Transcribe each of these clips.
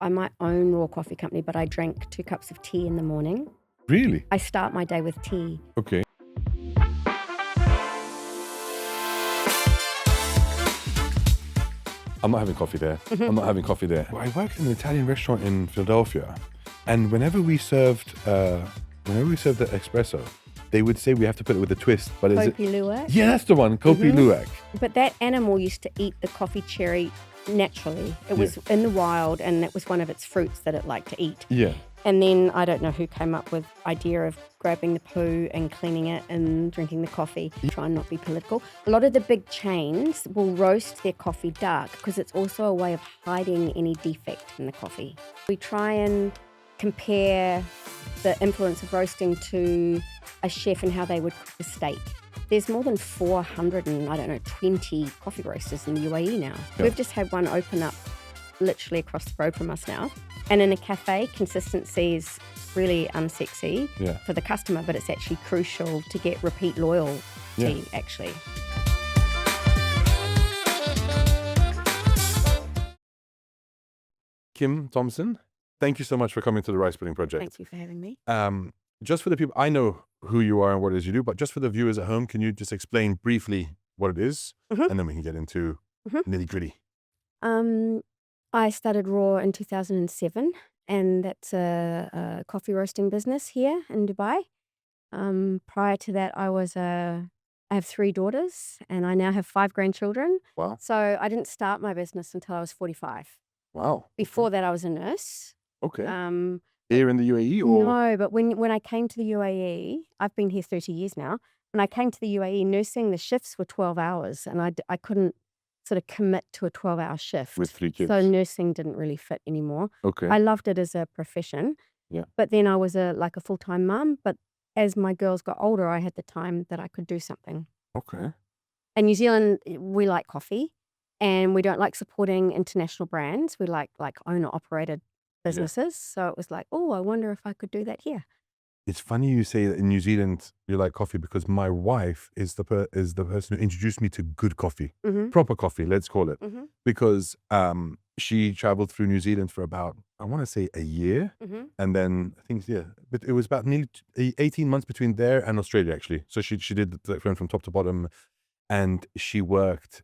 I might own raw coffee company, but I drank 2 cups of tea in the morning. Really? I start my day with tea. Okay. I'm not having coffee there. I'm not having coffee there. I worked in an Italian restaurant in Philadelphia, and whenever we served the espresso, they would say we have to put it with a twist. But is it? Kopi Luwak. Yeah, that's the one. Kopi Luwak. But that animal used to eat the coffee cherry naturally. It was in the wild, and it was one of its fruits that it liked to eat. Yeah. And then I don't know who came up with the idea of grabbing the poo and cleaning it and drinking the coffee. Try and not be political. A lot of the big chains will roast their coffee dark because it's also a way of hiding any defect in the coffee. We try and compare the influence of roasting to a chef and how they would cook a steak. There's more than 420 coffee roasters in the UAE now. Yeah. We've just had one open up literally across the road from us now. And in a cafe, consistency is really unsexy for the customer, but it's actually crucial to get repeat loyalty, actually. Kim Thompson, thank you so much for coming to the Rice Pudding Project. Thank you for having me. Just for the people, I know who you are and what it is you do, but just for the viewers at home, can you just explain briefly what it is? And then we can get into nitty gritty. I started Raw in 2007, and that's a coffee roasting business here in Dubai. Prior to that, I have 3 daughters, and I now have 5 grandchildren. Wow. So I didn't start my business until I was 45. Wow. Before that, I was a nurse. Okay. Here in the UAE or? No, but when I came to the UAE, I've been here 30 years now. When I came to the UAE, nursing, the shifts were 12 hours, and I couldn't sort of commit to a 12-hour shift. With 3 kids. So nursing didn't really fit anymore. Okay. I loved it as a profession. Yeah. But then I was a full-time mum. But as my girls got older, I had the time that I could do something. Okay. In New Zealand, we like coffee, and we don't like supporting international brands. We like owner-operated businesses. So it was like, oh, I wonder if I could do that here. It's funny you say that in New Zealand you like coffee, because my wife is the person who introduced me to good coffee, proper coffee, let's call it, because she traveled through New Zealand for about, I want to say, a year, and then I think but it was about nearly 18 months between there and Australia actually. So she did went from top to bottom, and she worked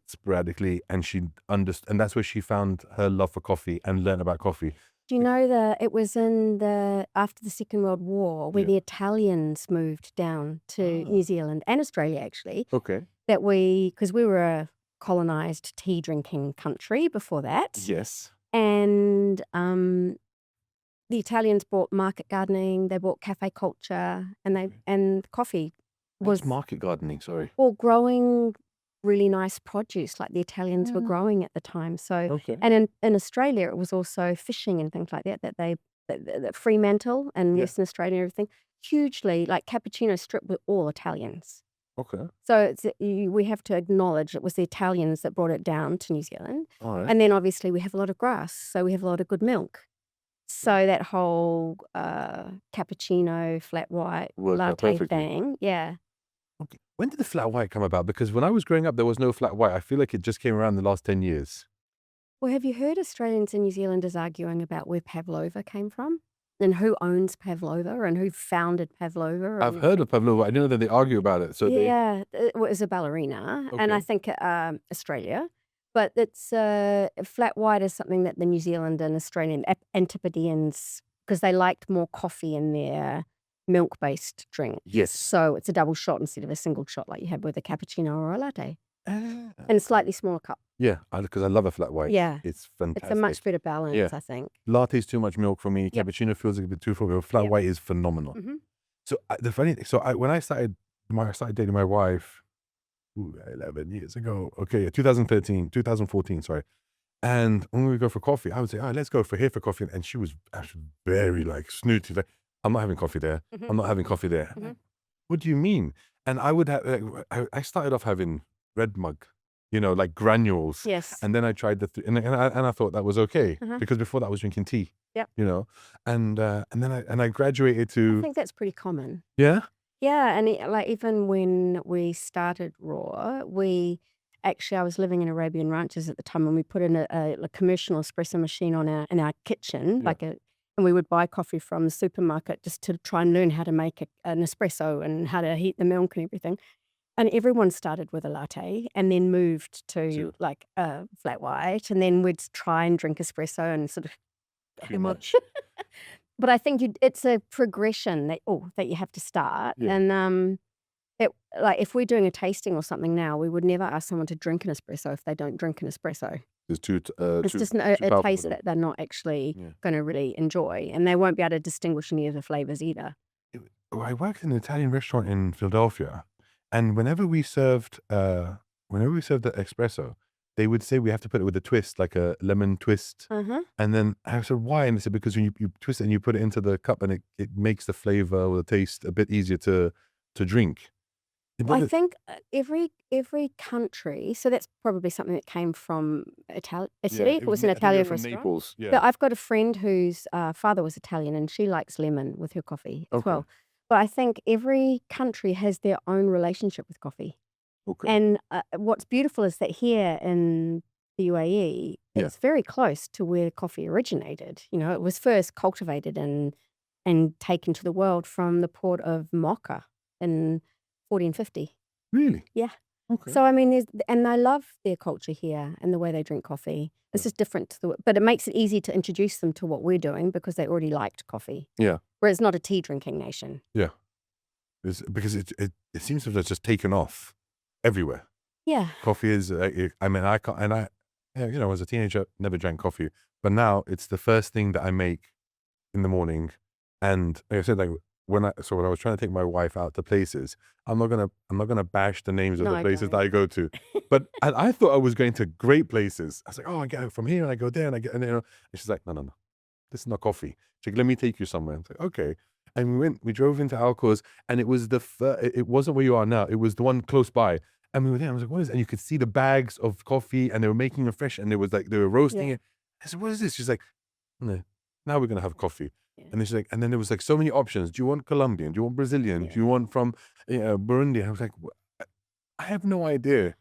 sporadically, and and that's where she found her love for coffee and learned about coffee. Do you know it was after the Second World War where the Italians moved down to New Zealand and Australia actually. Okay. Because we were a colonized tea drinking country before that. Yes. And the Italians brought market gardening, they brought cafe culture, and coffee What's market gardening? Sorry. well, growing really nice produce like the Italians were growing at the time. So, Okay. and in Australia, it was also fishing and things like that that Fremantle and Western Australia and everything, hugely, like Cappuccino Strip were all Italians. Okay. So we have to acknowledge it was the Italians that brought it down to New Zealand. All right. And then obviously we have a lot of grass, so we have a lot of good milk. So that whole cappuccino, flat white, Worked out latte perfectly. thing, yeah. Okay. When did the flat white come about? Because when I was growing up, there was no flat white. I feel like it just came around in the last 10 years. Well, have you heard Australians and New Zealanders arguing about where pavlova came from? And who owns pavlova and who founded pavlova? I've heard of pavlova. I didn't know that they argue about it. So Yeah, it was a ballerina, and I Okay. think Australia. But it's flat white is something that the New Zealand and Australian Antipodeans, because they liked more coffee in their milk-based drink. Yes. So it's a double shot instead of a single shot like you had with a cappuccino or a latte. Ah. And a slightly smaller cup. Yeah, because I love a flat white. Yeah. It's fantastic. It's a much better balance, Yeah. I think. Latte's too much milk for me. Yep. Cappuccino feels like a bit too full. But flat Yep. white is phenomenal. So the funny thing, when I started dating my wife 11 years ago. Okay, 2014, sorry. And when we would go for coffee, I would say, "All right, let's go for coffee." And she was actually very snooty. Like, I'm not having coffee there. I'm not having coffee there. What do you mean? And I would have, I started off having red mug, like granules. Yes. And then I tried and I thought that was okay, because before that I was drinking tea. Yep. And then I graduated I to, think that's pretty common. yeah. Yeah, and even when we started Raw, Actually, I was living in Arabian Ranches at the time, and we put in a commercial espresso machine in our kitchen, Yeah. and we would buy coffee from the supermarket just to try and learn how to make an espresso and how to heat the milk and everything. And everyone started with a latte and then moved to like a flat white, and then we'd try and drink espresso and sort of Too much. But I think it's a progression that you have to start. Yeah. And like if we're doing a tasting or something now, we would never ask someone to drink an espresso if they don't drink an espresso. It's too It's just a powerful taste for them. that they're not actually Yeah. going to really enjoy, and they won't be able to distinguish any of the flavors either. I worked in an Italian restaurant in Philadelphia, and whenever we served the espresso, they would say we have to put it with a twist, like a lemon twist. And then I said, why? And they said, because when you twist it and you put it into the cup, and it makes the flavor or the taste a bit easier to drink. I think every country, so that's probably something that came from Italy. It was an Italian restaurant. Naples. But Yeah. I've got a friend whose father was Italian, and she likes lemon with her coffee as Okay. well. But I think every country has their own relationship with coffee. Okay. And what's beautiful is that here in the UAE, Yeah. it's very close to where coffee originated. It was first cultivated and taken to the world from the port of Mocha in 1450. Really? Yeah. Okay. So I mean, and I love their culture here and the way they drink coffee. It's just different but it makes it easy to introduce them to what we're doing because they already liked coffee. Yeah. Whereas it's not a tea drinking nation. Yeah. Because it seems to have just taken off everywhere. Yeah. Coffee is, I mean, I can't, and as a teenager, never drank coffee, but now it's the first thing that I make in the morning. And like I said, like when I was trying to take my wife out to places, I'm not gonna bash the names of No, the I places that don't. I go to, but I thought I was going to great places. I was like, oh, I go from here and I go there and and she's like, no, this is not coffee. She's like, let me take you somewhere. I was like, okay. And we drove into Alco's, and it was it wasn't where you are now. It was the one close by. And we were there. I was like, what is it? And you could see the bags of coffee, and they were making it fresh, and it was like they were roasting Yeah. it. I said, what is this? She's like, no, now we're gonna have coffee. Yeah. And then she's like, and then there was like so many options. Do you want Colombian? Do you want Brazilian? Do you want from Burundi? I was like, I have no idea.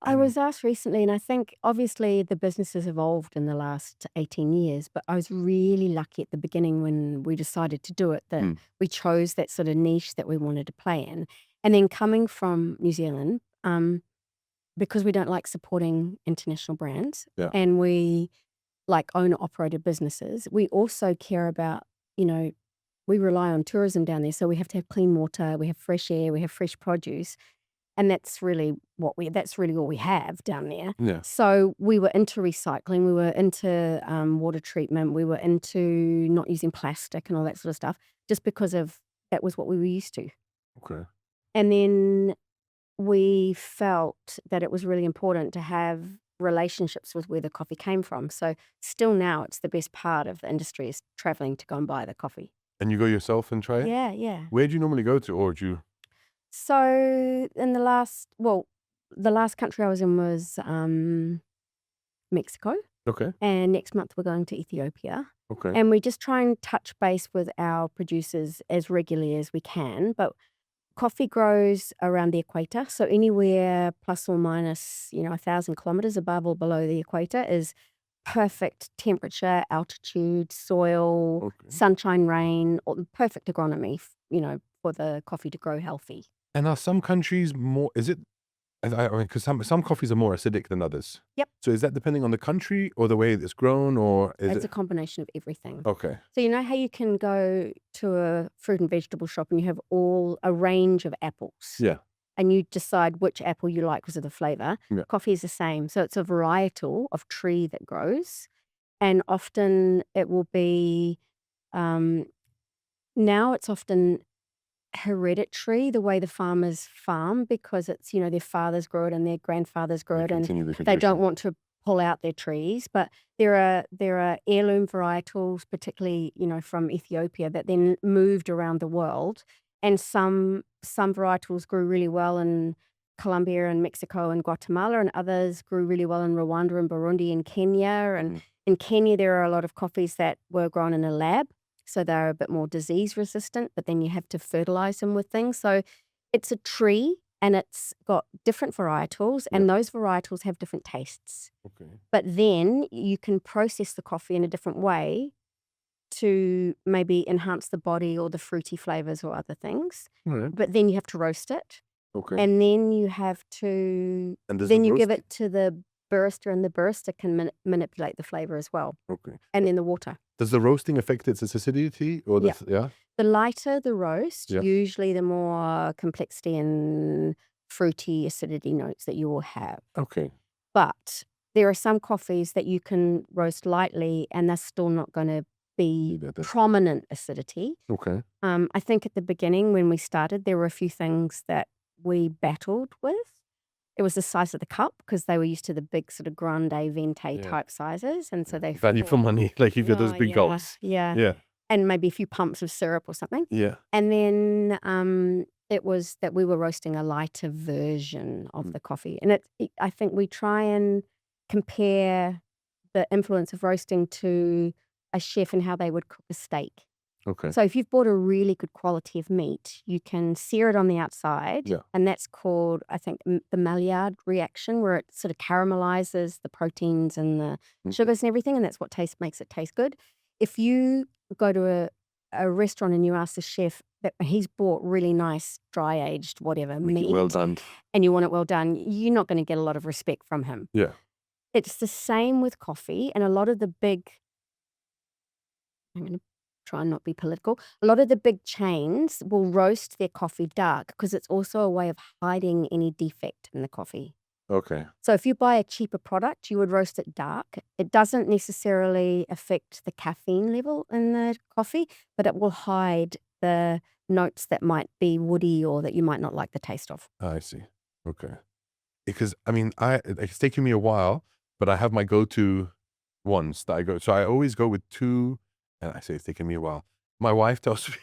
I was asked recently, and I think obviously the business has evolved in the last 18 years, but I was really lucky at the beginning when we decided to do it that we chose that sort of niche that we wanted to play in. And then coming from New Zealand, because we don't like supporting international brands Yeah. and we like owner-operated businesses, we also care about, we rely on tourism down there. So we have to have clean water, we have fresh air, we have fresh produce. And that's really all we have down there. Yeah. So we were into recycling, we were into water treatment, we were into not using plastic and all that sort of stuff, just because that was what we were used to. Okay. And then we felt that it was really important to have relationships with where the coffee came from. So still now, it's the best part of the industry is traveling to go and buy the coffee. And you go yourself and try it? Yeah. Where do you normally go to, or do you? So in the last country I was in was Mexico, Okay. and next month we're going to Ethiopia. Okay. And we just try and touch base with our producers as regularly as we can. But coffee grows around the equator, so anywhere plus or minus 1,000 kilometers above or below the equator is perfect temperature, altitude, soil, Okay. sunshine, rain, or perfect agronomy. For the coffee to grow healthy. And are some countries more? Is it? Because some coffees are more acidic than others. Yep. So is that depending on the country or the way it's grown, or is It's it? a combination of everything. Okay. So you know how you can go to a fruit and vegetable shop and you have a range of apples. Yeah. And you decide which apple you like because of the flavor. Yeah. Coffee is the same. So it's a varietal of tree that grows. And often it will be, now it's often hereditary, the way the farmers farm, because it's, their fathers grow it and their grandfathers grow it, and Continue the they tradition. don't want to pull out their trees. But there are heirloom varietals, particularly, from Ethiopia, that then moved around the world. And some varietals grew really well in Colombia and Mexico and Guatemala, and others grew really well in Rwanda and Burundi and Kenya. And in Kenya, there are a lot of coffees that were grown in a lab, so they're a bit more disease resistant, but then you have to fertilize them with things. So it's a tree and it's got different varietals, Yeah. and those varietals have different tastes. Okay. But then you can process the coffee in a different way to maybe enhance the body or the fruity flavors or other things. All right. But then you have to roast it, Okay. and then you have to And does then the you give roast? it to the barista, and the barista can manipulate the flavor as well, Okay. and then the water. Does the roasting affect its acidity or Yeah. yeah? The lighter the roast, Yeah. usually the more complexity and fruity acidity notes that you will have. Okay. But there are some coffees that you can roast lightly and they're still not going to be prominent acidity. Okay. I think at the beginning when we started, there were a few things that we battled with. It was the size of the cup because they were used to the big sort of grande venti Yeah. type sizes. And so they Value for money, like if you're those big gulps. Yeah. Yeah. And maybe a few pumps of syrup or something. Yeah. And then it was that we were roasting a lighter version of the coffee. And I think we try and compare the influence of roasting to a chef and how they would cook a steak. Okay. So if you've bought a really good quality of meat, you can sear it on the outside. Yeah. And that's called, I think, the Maillard reaction, where it sort of caramelizes the proteins and the sugars and everything. And that's what makes it taste good. If you go to a restaurant and you ask the chef that he's bought really nice dry aged whatever meat, Well done. and you want it well done, you're not going to get a lot of respect from him. Yeah. It's the same with coffee, and a lot of the big, I'm going to try and not be political, a lot of the big chains will roast their coffee dark because it's also a way of hiding any defect in the coffee. Okay. So if you buy a cheaper product, you would roast it dark. It doesn't necessarily affect the caffeine level in the coffee, but it will hide the notes that might be woody or that you might not like the taste of. I see. Okay. Because I mean, it's taken me a while, but I have my go-to ones that I go. So I always go with two, and I say it's taken me a while. My wife tells me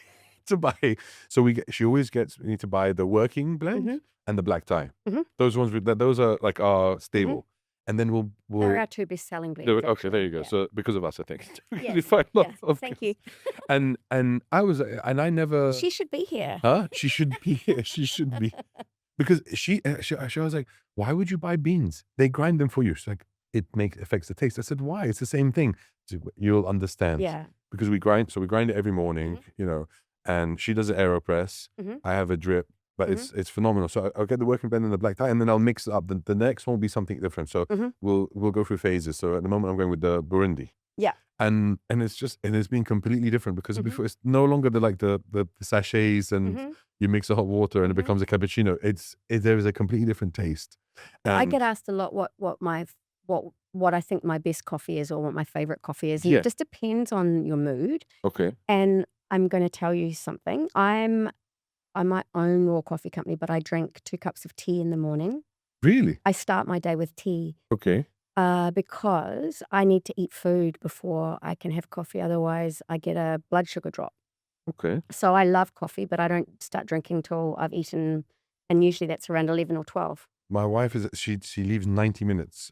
to buy. So she always gets me to buy the working blend and the black tie. Those ones those are like our stable. And then They're our two best selling blends. okay, there you go. Yeah. So because of us, I think. Yes. We find lots of Thank you. and I never. She should be here. Huh? She should be here. She should be. Because she was like, why would you buy beans? They grind them for you. She's like, it affects the taste. I said, why? It's the same thing. She said, you'll understand. Yeah. Because we grind it every morning, and she does an AeroPress. I have a drip, but it's phenomenal. So I'll get the working blend and the black tie, and then I'll mix it up. The next one will be something different. So we'll go through phases. So at the moment I'm going with the Burundi. Yeah. And it's been completely different because before it's no longer the sachets and you mix the hot water and it becomes a cappuccino. There is a completely different taste. I get asked a lot what I think my best coffee is or what my favorite coffee is. And Yeah. it just depends on your mood. Okay. And I'm going to tell you something. I might own raw coffee company, but I drink 2 cups of tea in the morning. Really? I start my day with tea. Okay. Because I need to eat food before I can have coffee. Otherwise, I get a blood sugar drop. Okay. So I love coffee, but I don't start drinking till I've eaten, and usually that's around 11 or 12. My wife she leaves 90 minutes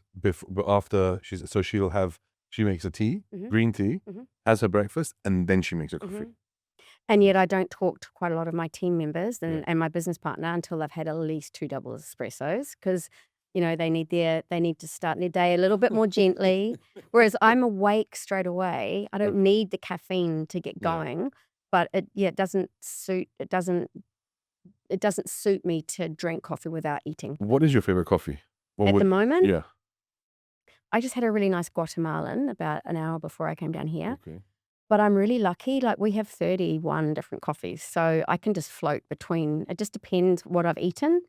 after she makes a tea, green tea, has her breakfast, and then she makes her coffee. And yet I don't talk to quite a lot of my team members and my business partner until they've had at least 2 double espressos because they need to start their day a little bit more gently. Whereas I'm awake straight away. I don't need the caffeine to get going, but it doesn't suit me to drink coffee without eating. What is your favorite coffee? At the moment, Yeah. I just had a really nice Guatemalan about an hour before I came down here. Okay. But I'm really lucky. Like we have 31 different coffees, so I can just float between. It just depends what I've eaten.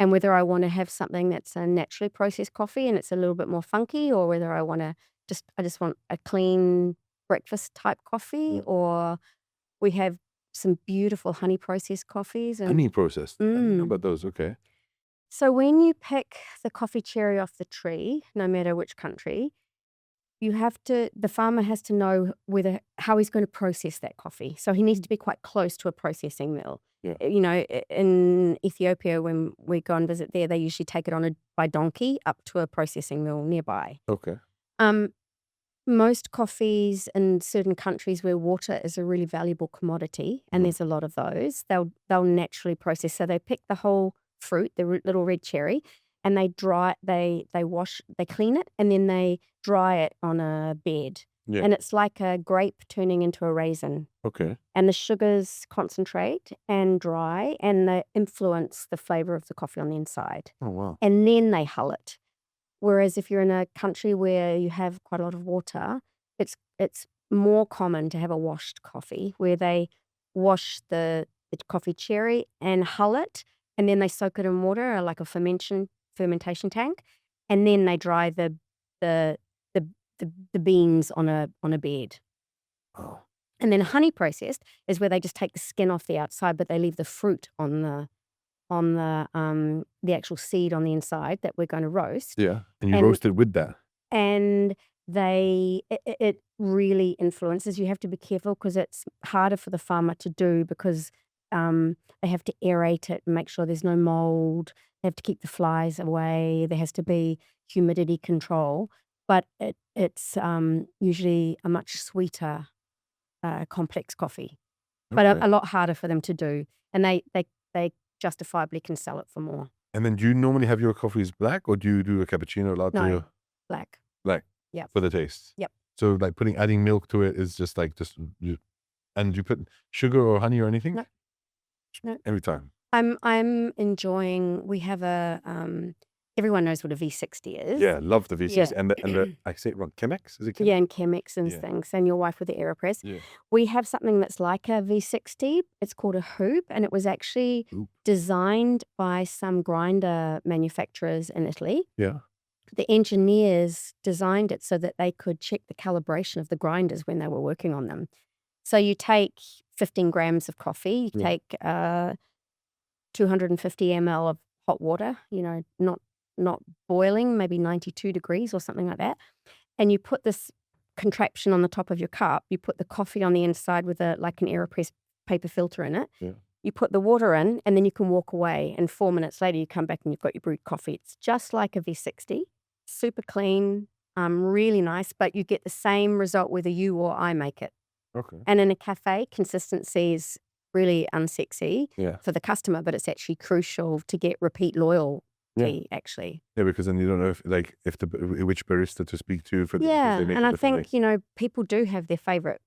And whether I want to have something that's a naturally processed coffee and it's a little bit more funky, or whether I want I just want a clean breakfast type coffee, or we have some beautiful honey processed coffees. Honey processed. I didn't know about those. Okay. So when you pick the coffee cherry off the tree, no matter which country, the farmer has to know how he's going to process that coffee. So he needs to be quite close to a processing mill. Yeah. In Ethiopia, when we go and visit there, they usually take it by donkey up to a processing mill nearby. Okay. Most coffees in certain countries where water is a really valuable commodity, and there's a lot of those, they'll naturally process. So they pick the whole fruit, the little red cherry, and they clean it, and then they dry it on a bed. Yeah. And it's like a grape turning into a raisin. Okay. And the sugars concentrate and dry, and they influence the flavor of the coffee on the inside. Oh, wow. And then they hull it. Whereas if you're in a country where you have quite a lot of water, it's more common to have a washed coffee, where they wash the coffee cherry and hull it, and then they soak it in water, like a fermentation tank, and then they dry the beans on a bed. Oh. And then honey processed is where they just take the skin off the outside, but they leave the fruit on the actual seed on the inside that we're going to roast. Yeah. And you And- roast it with that. And it really influences. You have to be careful because it's harder for the farmer to do, because they have to aerate it and make sure there's no mold. They have to keep the flies away. There has to be humidity control. But it's usually a much sweeter, complex coffee, but Okay. a lot harder for them to do. And they justifiably can sell it for more. And then do you normally have your coffees black, or do you do a cappuccino, latte? No. Or Black. black? Yep. For the taste? Yep. So like adding milk to it is just like and you put sugar or honey or anything? No. No. Every time? I'm enjoying, we have everyone knows what a V60 is. Yeah, love the V6. Yeah. And the I say it wrong, Chemex? Is it Chemex? Yeah, and Chemex and Yeah. things, and your wife with the AeroPress. Yeah. We have something that's like a V60. It's called a hoop, and it was actually Hoop. designed by some grinder manufacturers in Italy. Yeah. The engineers designed it so that they could check the calibration of the grinders when they were working on them. So you take 15 grams of coffee, you Yeah. take 250 ml of hot water, not boiling, maybe 92 degrees or something like that. And you put this contraption on the top of your cup. You put the coffee on the inside with like an AeroPress paper filter in it. Yeah. You put the water in, and then you can walk away. And 4 minutes later, you come back and you've got your brewed coffee. It's just like a V60, super clean, really nice, but you get the same result whether you or I make it. Okay. And in a cafe, consistency is really unsexy Yeah. for the customer, but it's actually crucial to get repeat loyalty, actually. Yeah, because then you don't know which barista to speak to for Yeah, they make and it I differently. think, people do have their favorite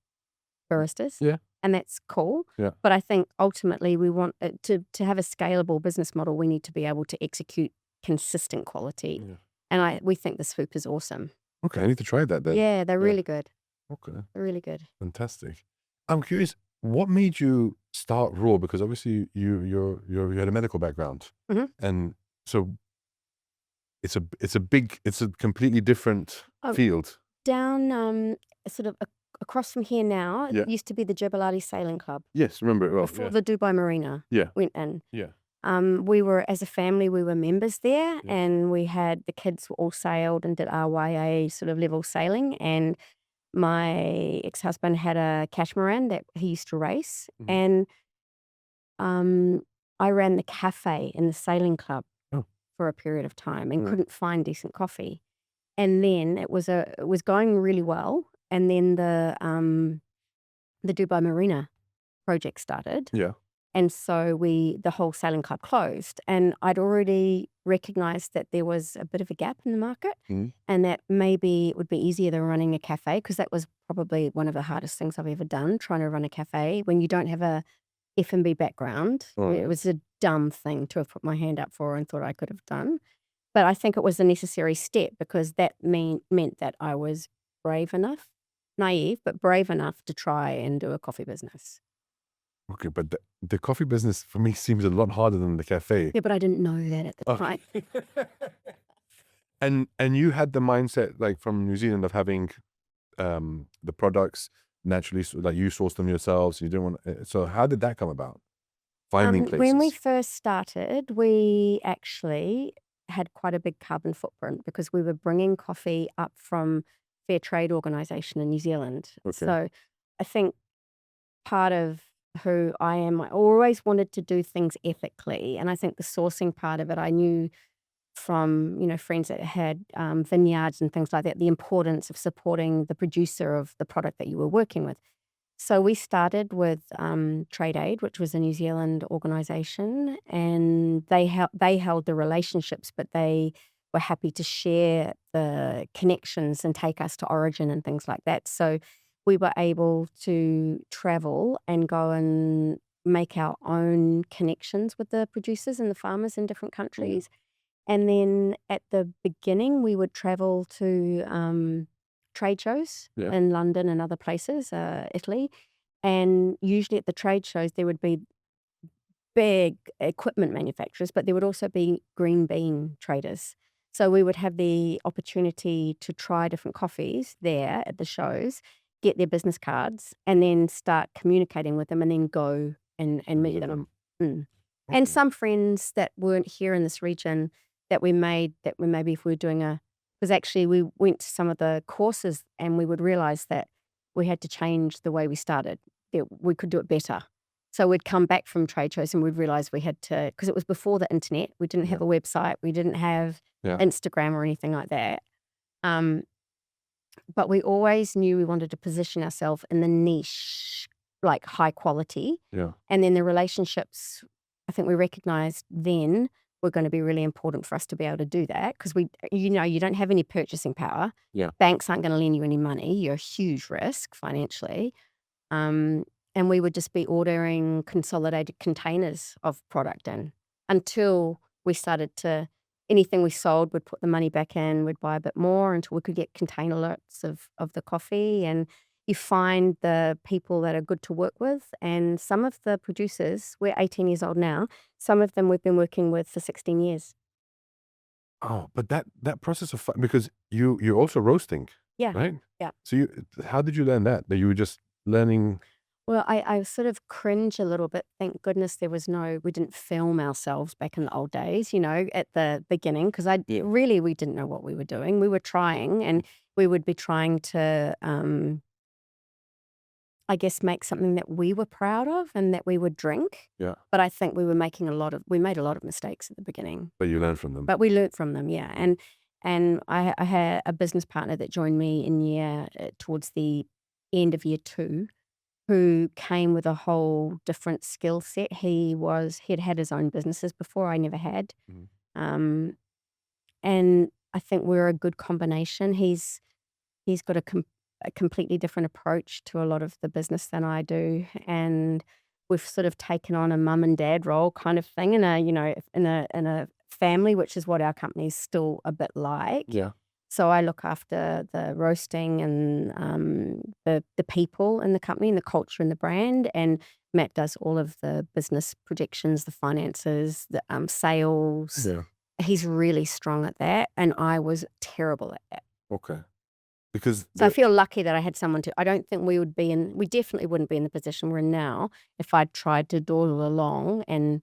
baristas. Yeah. And that's cool. Yeah. But I think ultimately we want it to have a scalable business model. We need to be able to execute consistent quality. Yeah. And we think this hoop is awesome. Okay, I need to try that then. Yeah, they're really good. Okay. They're really good. Fantastic. I'm curious, what made you start Raw? Because obviously you had a medical background, Mhm. and so it's a completely different Oh. field. Down sort of across from here now, Yeah. it used to be the Jebel Sailing Club Yes, remember it well. before Yeah. the Dubai Marina Yeah. went in. Yeah. We were, as a family, we were members there, Yeah. and we had the kids all sailed and did RYA sort of level sailing, and my ex-husband had a catamaran that he used to race, Mhm. and I ran the cafe in the sailing club Oh. for a period of time and Yeah. couldn't find decent coffee. And then it was going really well, and then the Dubai Marina project started. Yeah. And so the whole sailing club closed, and I'd already recognized that there was a bit of a gap in the market, Mhm. and that maybe it would be easier than running a cafe, because that was probably one of the hardest things I've ever done, trying to run a cafe when you don't have a F&B background. Right. It was a dumb thing to have put my hand up for and thought I could have done. But I think it was a necessary step, because that meant that I was brave enough, naive, but brave enough to try and do a coffee business. Okay, but the coffee business for me seems a lot harder than the cafe. Yeah, but I didn't know that at the Okay. time. And you had the mindset, like, from New Zealand, of having the products naturally, like you source them yourselves. You didn't want. So how did that come about? Finding places. When we first started, we actually had quite a big carbon footprint, because we were bringing coffee up from Fair Trade Organisation in New Zealand. Okay. So I think part of who I am, I always wanted to do things ethically. And I think the sourcing part of it, I knew from, friends that had vineyards and things like that, the importance of supporting the producer of the product that you were working with. So we started with Trade Aid, which was a New Zealand organisation, and they held the relationships, but they were happy to share the connections and take us to Origin and things like that. So we were able to travel and go and make our own connections with the producers and the farmers in different countries. And then at the beginning, we would travel to trade shows Yeah. in London and other places, Italy. And usually at the trade shows, there would be big equipment manufacturers, but there would also be green bean traders. So we would have the opportunity to try different coffees there at the shows, get their business cards, and then start communicating with them and then go and meet Visit them. them. And Okay. some friends that weren't here in this region that we made that we maybe if we were doing because actually we went to some of the courses and we would realize that we had to change the way we started, that we could do it better. So we'd come back from trade shows and we'd realize we had to, because it was before the internet, we didn't have a website, we didn't have Yeah. Instagram or anything like that. But we always knew we wanted to position ourselves in the niche, like high quality. Yeah. And then the relationships, I think we recognized then were going to be really important for us to be able to do that because you don't have any purchasing power. Yeah. Banks aren't going to lend you any money. You're a huge risk financially. And we would just be ordering consolidated containers of product in until we started to, anything we sold, we'd put the money back in, we'd buy a bit more until we could get container lots of the coffee. And you find the people that are good to work with. And some of the producers, we're 18 years old now, some of them we've been working with for 16 years. Oh, but that process of because you're also roasting, Yeah. right? Yeah. So how did you learn that? That you were just learning? Well, I sort of cringe a little bit. Thank goodness we didn't film ourselves back in the old days, at the beginning, because we didn't know what we were doing. We were trying and we would be trying to, I guess, make something that we were proud of and that we would drink. Yeah. But I think we made a lot of mistakes at the beginning. But you learned from them. But we learnt from them, yeah. And I had a business partner that joined me towards the end of year 2, who came with a whole different skill set. He'd had his own businesses before. I never had. Mhm. And I think we're a good combination. He's got a completely different approach to a lot of the business than I do, and we've sort of taken on a mum and dad role kind of thing in a family, which is what our company is still a bit like. Yeah. So I look after the roasting and the people in the company and the culture and the brand. And Matt does all of the business projections, the finances, the sales. Yeah. He's really strong at that. And I was terrible at that. Okay. Because So I feel lucky that I had someone I don't think we definitely wouldn't be in the position we're in now if I'd tried to dawdle along. And,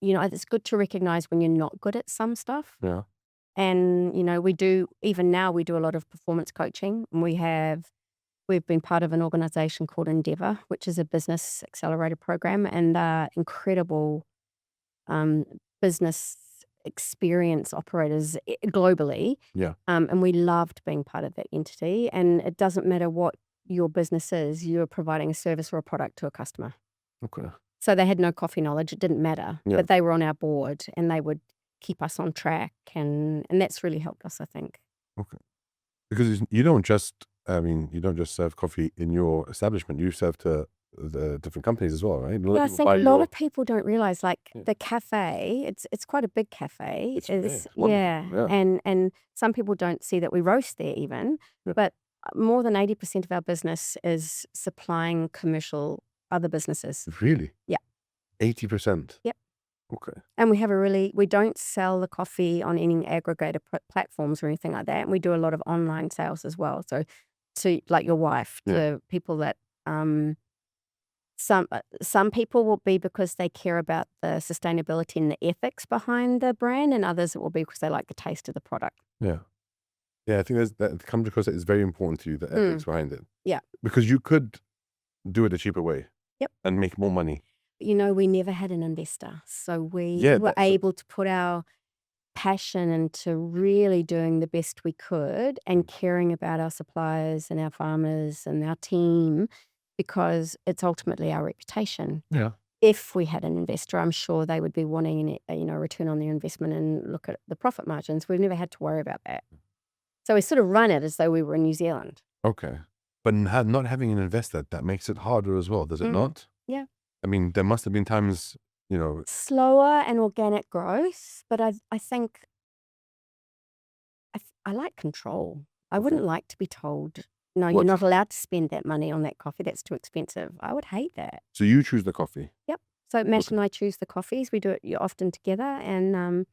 it's good to recognize when you're not good at some stuff. yeah. And, even now we do a lot of performance coaching. And we've been part of an organization called Endeavour, which is a business accelerator program, and incredible business experience operators globally. Yeah. And we loved being part of that entity. And it doesn't matter what your business is, you're providing a service or a product to a customer. Okay. So they had no coffee knowledge. It didn't matter. Yeah. But they were on our board and they would keep us on track, and that's really helped us, I think. Okay. Because you don't just serve coffee in your establishment. You serve to the different companies as well, right? Yeah, I think a lot of people don't realize, the cafe. It's quite a big cafe. It's wonderful. Yeah. And some people don't see that we roast there even. Yeah. But more than 80% of our business is supplying commercial other businesses. Really? Yeah. 80%? Yep. Okay. And we don't sell the coffee on any aggregator platforms or anything like that. And we do a lot of online sales as well. So to like your wife, to people that some people will be because they care about the sustainability and the ethics behind the brand, and others it will be because they like the taste of the product. Yeah. Yeah, I think that comes across. It's very important to you, the ethics behind it. Yeah. Because you could do it a cheaper way. Yep. And make more money. We never had an investor. So we Yeah, were able to put our passion into really doing the best we could and caring about our suppliers and our farmers and our team, because it's ultimately our reputation. Yeah. If we had an investor, I'm sure they would be wanting a return on their investment and look at the profit margins. We've never had to worry about that. So we sort of run it as though we were in New Zealand. Okay. But not having an investor, that makes it harder as well, does it not? Yeah. I mean, there must have been times, Slower and organic growth, but I think I like control. I wouldn't like to be told, no, you're What? not allowed to spend that money on that coffee. That's too expensive. I would hate that. So you choose the coffee. Yep. So Matt and I choose the coffees. We do it often together, and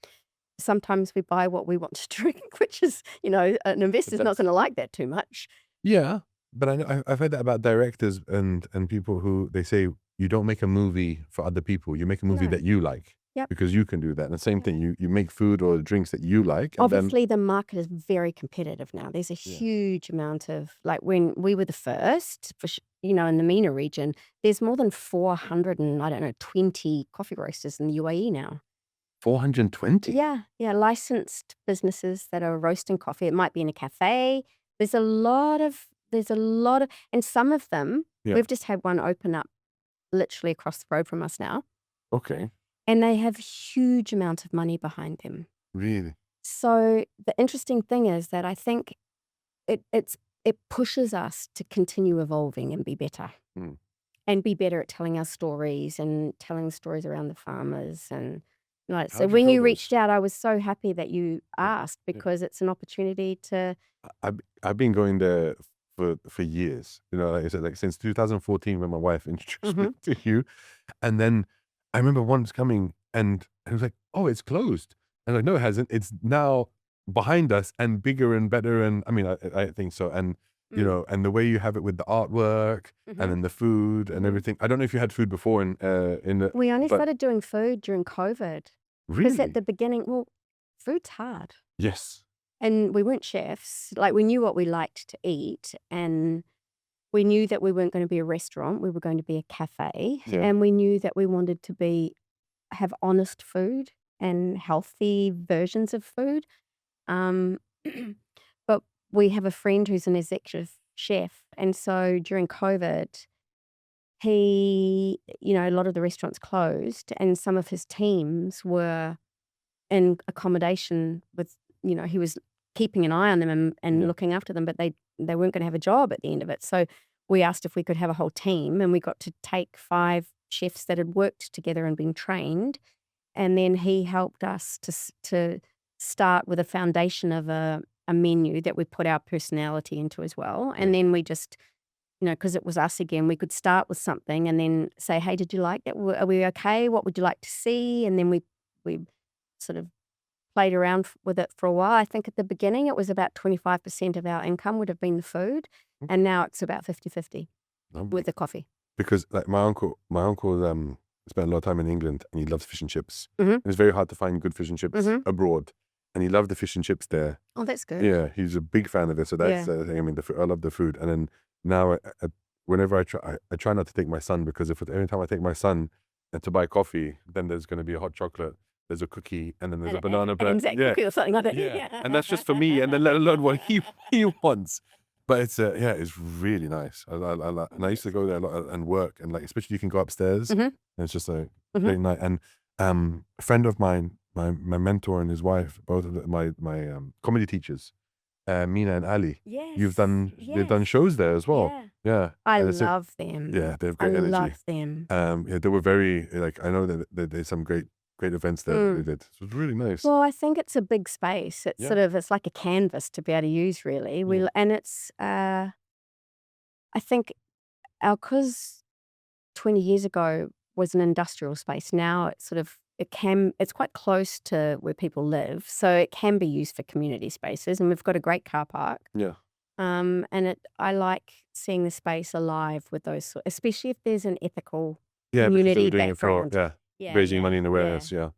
sometimes we buy what we want to drink, which is, an investor's not going to like that too much. Yeah. But I've heard that about directors and people who they say you don't make a movie for other people. You make a movie No. that you like. Yep. Because you can do that. And the same thing, you make food or drinks that you like. And Obviously, the market is very competitive now. There's a huge amount of, like when we were the first, in the MENA region, there's more than 420 coffee roasters in the UAE now. 420? Yeah, licensed businesses that are roasting coffee. It might be in a cafe. There's a lot of, and some of them, we've just had one open up literally across the road from us now. Okay. And they have huge amount of money behind them. Really? So the interesting thing is that I think it pushes us to continue evolving and be better. And be better at telling our stories and telling stories around the farmers. And so How'd you when tell you those? reached out, I was so happy that you asked, because it's an opportunity to. I've been going there for years. Like I said, like since 2014 when my wife introduced me to you. And then I remember once coming and it was like, oh, it's closed. And I'm like, no, it hasn't. It's now behind us and bigger and better. And I mean, I think so. And, and the way you have it with the artwork and then the food and everything. I don't know if you had food before in the. We only but started doing food during COVID. Because really? at the beginning, food's hard. Yes. And we weren't chefs. Like, we knew what we liked to eat, and we knew that we weren't going to be a restaurant. We were going to be a cafe. Yeah. And we knew that we wanted to have honest food and healthy versions of food. But we have a friend who's an executive chef. And so during COVID, a lot of the restaurants closed, and some of his teams were in accommodation with, he was keeping an eye on them and looking after them, but they weren't going to have a job at the end of it. So we asked if we could have a whole team, and we got to take 5 chefs that had worked together and been trained. And then he helped us to start with a foundation of a menu that we put our personality into as well. And then we just, because it was us again, we could start with something and then say, hey, did you like that? Are we okay? What would you like to see? And then we sort of played around with it for a while. I think at the beginning it was about 25% of our income would have been the food. And now it's about 50-50 with the coffee. Because like my uncle spent a lot of time in England and he loves fish and chips. It's very hard to find good fish and chips abroad. And he loved the fish and chips there. Oh, that's good. Yeah, he's a big fan of it. So that's the thing. I mean, I love the food. And then now, whenever I try not to take my son, because every time I take my son to buy coffee, then there's going to be a hot chocolate, there's a cookie, and then there's a banana bread. Cookie or something like that. Yeah. And that's just for me, and then let alone what he wants. But it's it's really nice. And I used to go there a lot and work, and like especially you can go upstairs, and it's just like very nice. And a friend of mine, my mentor and his wife, both of my comedy teachers, Mina and Ali. Yes. They've done shows there as well. Yeah. I love them. Yeah, they have great energy. I love them. Yeah, they were very like, I know that there's some great events there that they did. So it was really nice. Well, I think it's a big space. It's it's like a canvas to be able to use, really. And it's I think because 20 years ago was an industrial space. Now it's it's quite close to where people live, so it can be used for community spaces, and we've got a great car park. Yeah. And I like seeing the space alive with those, especially if there's an ethical community background. Raising money and awareness. Yeah.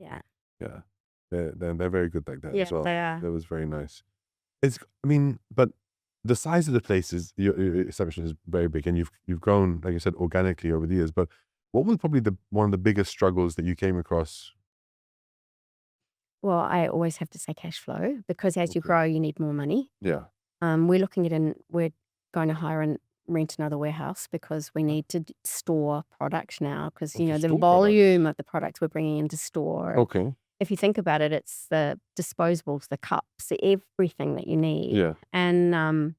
They're very good like that as well. They are. That was very nice. But the size of the places, your establishment is very big, and you've grown, like you said, organically over the years. But what was probably one of the biggest struggles that you came across Well, I always have to say cash flow, because as you Okay. grow, you need more money. Yeah. We're going to hire and rent another warehouse because we need to store product now, because, Okay, the store products. volume of the products we're bringing into store. Okay. If you think about it, it's the disposables, the cups, everything that you need. Yeah. And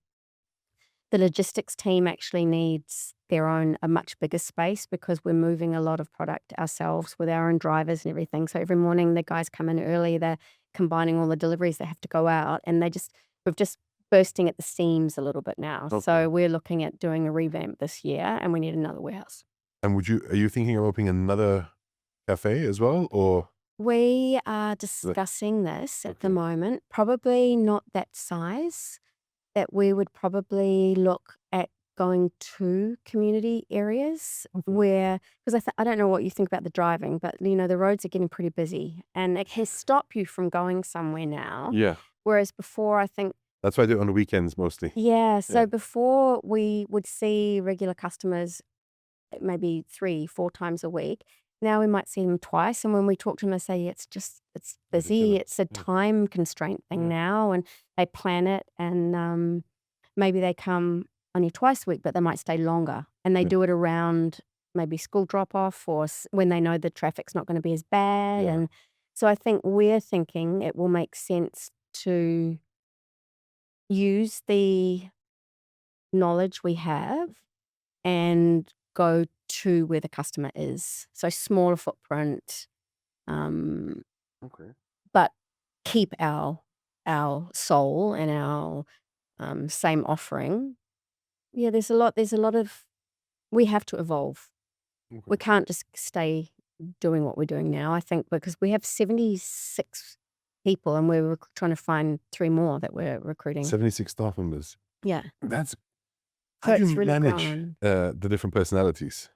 the logistics team actually needs a much bigger space, because we're moving a lot of product ourselves with our own drivers and everything. So every morning the guys come in early, they're combining all the deliveries that have to go out, and we've just bursting at the seams a little bit now. Okay. So we're looking at doing a revamp this year, and we need another warehouse. And are you thinking of opening another cafe as well, or? We are discussing this at the Okay. moment. Probably not that size, that we would probably look at going to community areas where, because I don't know what you think about the driving, but the roads are getting pretty busy, and it can stop you from going somewhere now. Yeah. Whereas before, I think, That's why I do it on the weekends mostly. so Yeah. before we would see regular customers maybe 3-4 times a week. Now we might see them twice, and when we talk to them, they say it's busy. Ridiculous. It's a Yeah. time constraint thing Yeah. now, and they plan it, and maybe they come only twice a week, but they might stay longer, and they Yeah. do it around maybe school drop off, or when they know the traffic's not going to be as bad. Yeah. And so I think we're thinking it will make sense to use the knowledge we have and go to where the customer is. So smaller footprint, Okay. but keep our soul and our same offering. Yeah, there's a lot of, we have to evolve. Okay. We can't just stay doing what we're doing now, I think, because we have 76 people, and we're trying to find 3 more that we're recruiting. 76 staff members. Yeah. That's So how do it's you really manage grown. the different personalities?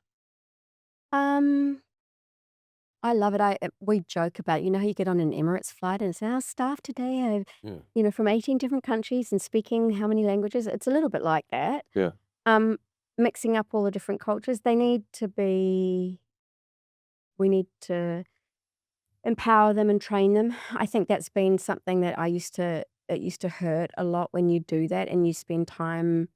I love it. We joke about, how you get on an Emirates flight and say, our staff today are, Yeah. from 18 different countries and speaking how many languages. It's a little bit like that. Yeah. Mixing up all the different cultures. We need to empower them and train them. I think that's been something that it used to hurt a lot when you do that and you spend time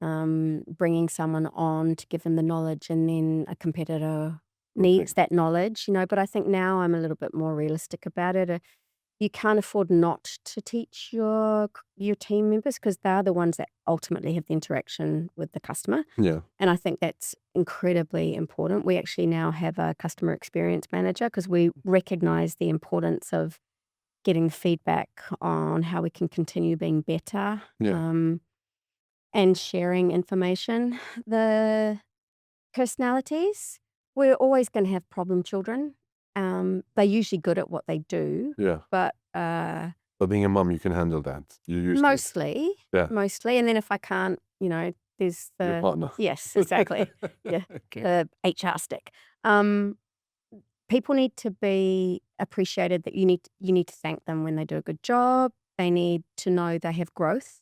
bringing someone on to give them the knowledge, and then a competitor needs that knowledge, but I think now I'm a little bit more realistic about it. You can't afford not to teach your team members, because they're the ones that ultimately have the interaction with the customer. Yeah. And I think that's incredibly important. We actually now have a customer experience manager, because we recognize the importance of getting feedback on how we can continue being better. Yeah. And sharing information. The personalities, we're always going to have problem children. They're usually good at what they do, Yeah. but But being a mum, you can handle that. You're used to it. mostly. And then if I can't, there's Your the partner. yes, exactly. Yeah, Okay. the HR stick. People need to be appreciated. That you need to thank them when they do a good job. They need to know they have growth.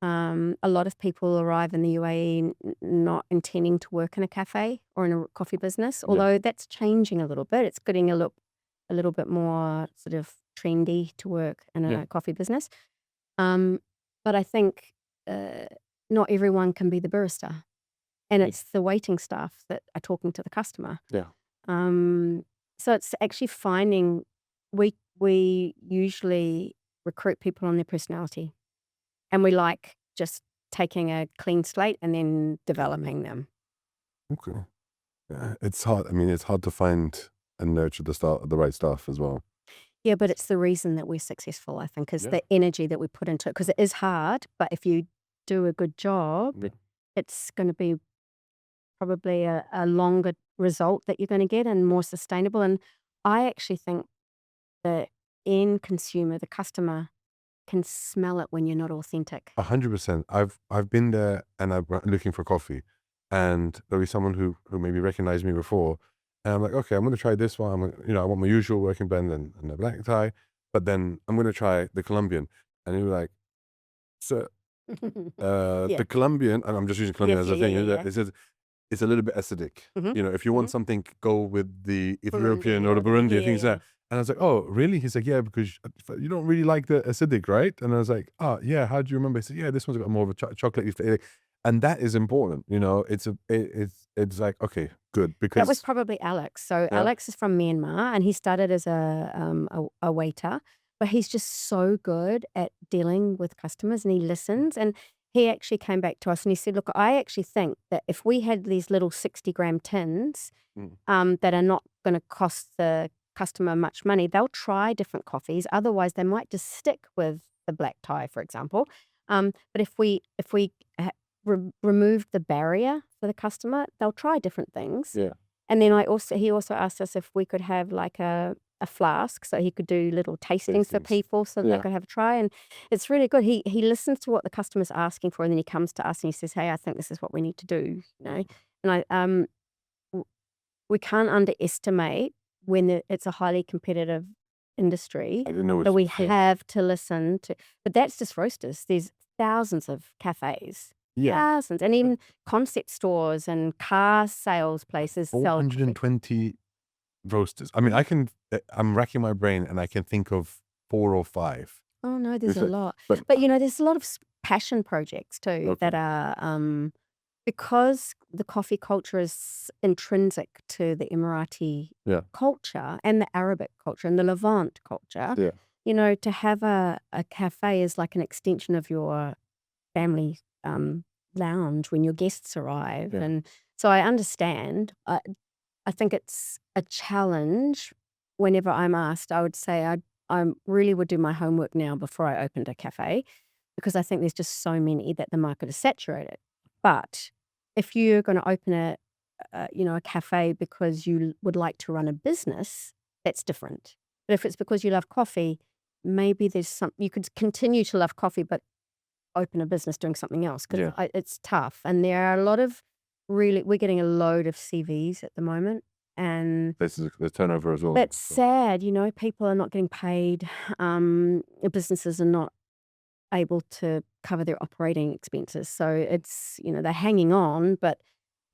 A lot of people arrive in the UAE not intending to work in a cafe or in a coffee business, although that's changing a little bit. It's getting a little bit more sort of trendy to work in a coffee business. But I think not everyone can be the barista, and it's the waiting staff that are talking to the customer. Yeah. So it's actually finding, we usually recruit people on their personality. And we like just taking a clean slate and then developing them. Okay. Yeah. It's hard. I mean, it's hard to find and nurture the right staff as well. Yeah, but it's the reason that we're successful, I think, is Yeah. the energy that we put into it. Because it is hard, but if you do a good job, it's going to be probably a longer result that you're going to get, and more sustainable. And I actually think the end consumer, the customer, can smell it when you're not authentic. 100%. I've been there, and I'm looking for coffee, and there'll be someone who maybe recognized me before, and I'm like, okay, I'm going to try this one. I want my usual working blend and a black tie, but then I'm going to try the Colombian, and he was like, so the Colombian, and I'm just using Colombian as a thing. It says it's a little bit acidic. Mhm. If you want something, go with the Ethiopian or the Burundian things. And I was like, oh, really? He's like, yeah, because you don't really like the acidic, right? And I was like, oh, yeah, how do you remember? He said, yeah, this one's got more of a chocolate flavor. And that is important, you know. It's like, okay, good, That was because probably Alex. So yeah, Alex is from Myanmar, and he started as a waiter, but he's just so good at dealing with customers, and he listens. And he actually came back to us and he said, "Look, I actually think that if we had these little 60-gram tins mm, that are not going to cost the customer much money, they'll try different coffees. Otherwise, they might just stick with the black tie, for example. But if we removed the barrier for the customer, they'll try different things. yeah, And then he also asked us if we could have like a flask, so he could do little tastings for tastings, people so that they yeah, could have a try. And it's really good. He listens to what the customer's asking for, and then he comes to us and he says, "Hey, I think this is what we need to do." You know, and w- we can't underestimate when it's a highly competitive industry. I didn't know So it's we yeah, have to listen to, but that's just roasters. There's thousands of cafes, yeah, thousands, and even concept stores and car sales places sell coffee. 420 roasters. I mean, I'm racking my brain and I can think of 4 or 5. Oh no, there's It's a like, lot. but But there's a lot of passion projects too that okay, are because the coffee culture is intrinsic to the Emirati yeah, culture and the Arabic culture and the Levant culture. yeah, To have a cafe is like an extension of your family lounge when your guests arrive. yeah. And so I understand. I think it's a challenge. Whenever I'm asked, I would say I really would do my homework now before I opened a cafe, because I think there's just so many that the market is saturated. But if you're going to open a cafe because you would like to run a business, that's different. But if it's because you love coffee, maybe you could continue to love coffee, but open a business doing something else, because Yeah. it's tough. And there are a lot of we're getting a load of CVs at the moment. And This is the turnover as well. that's So, sad, people are not getting paid. Businesses are not able to cover their operating expenses. So they're hanging on, but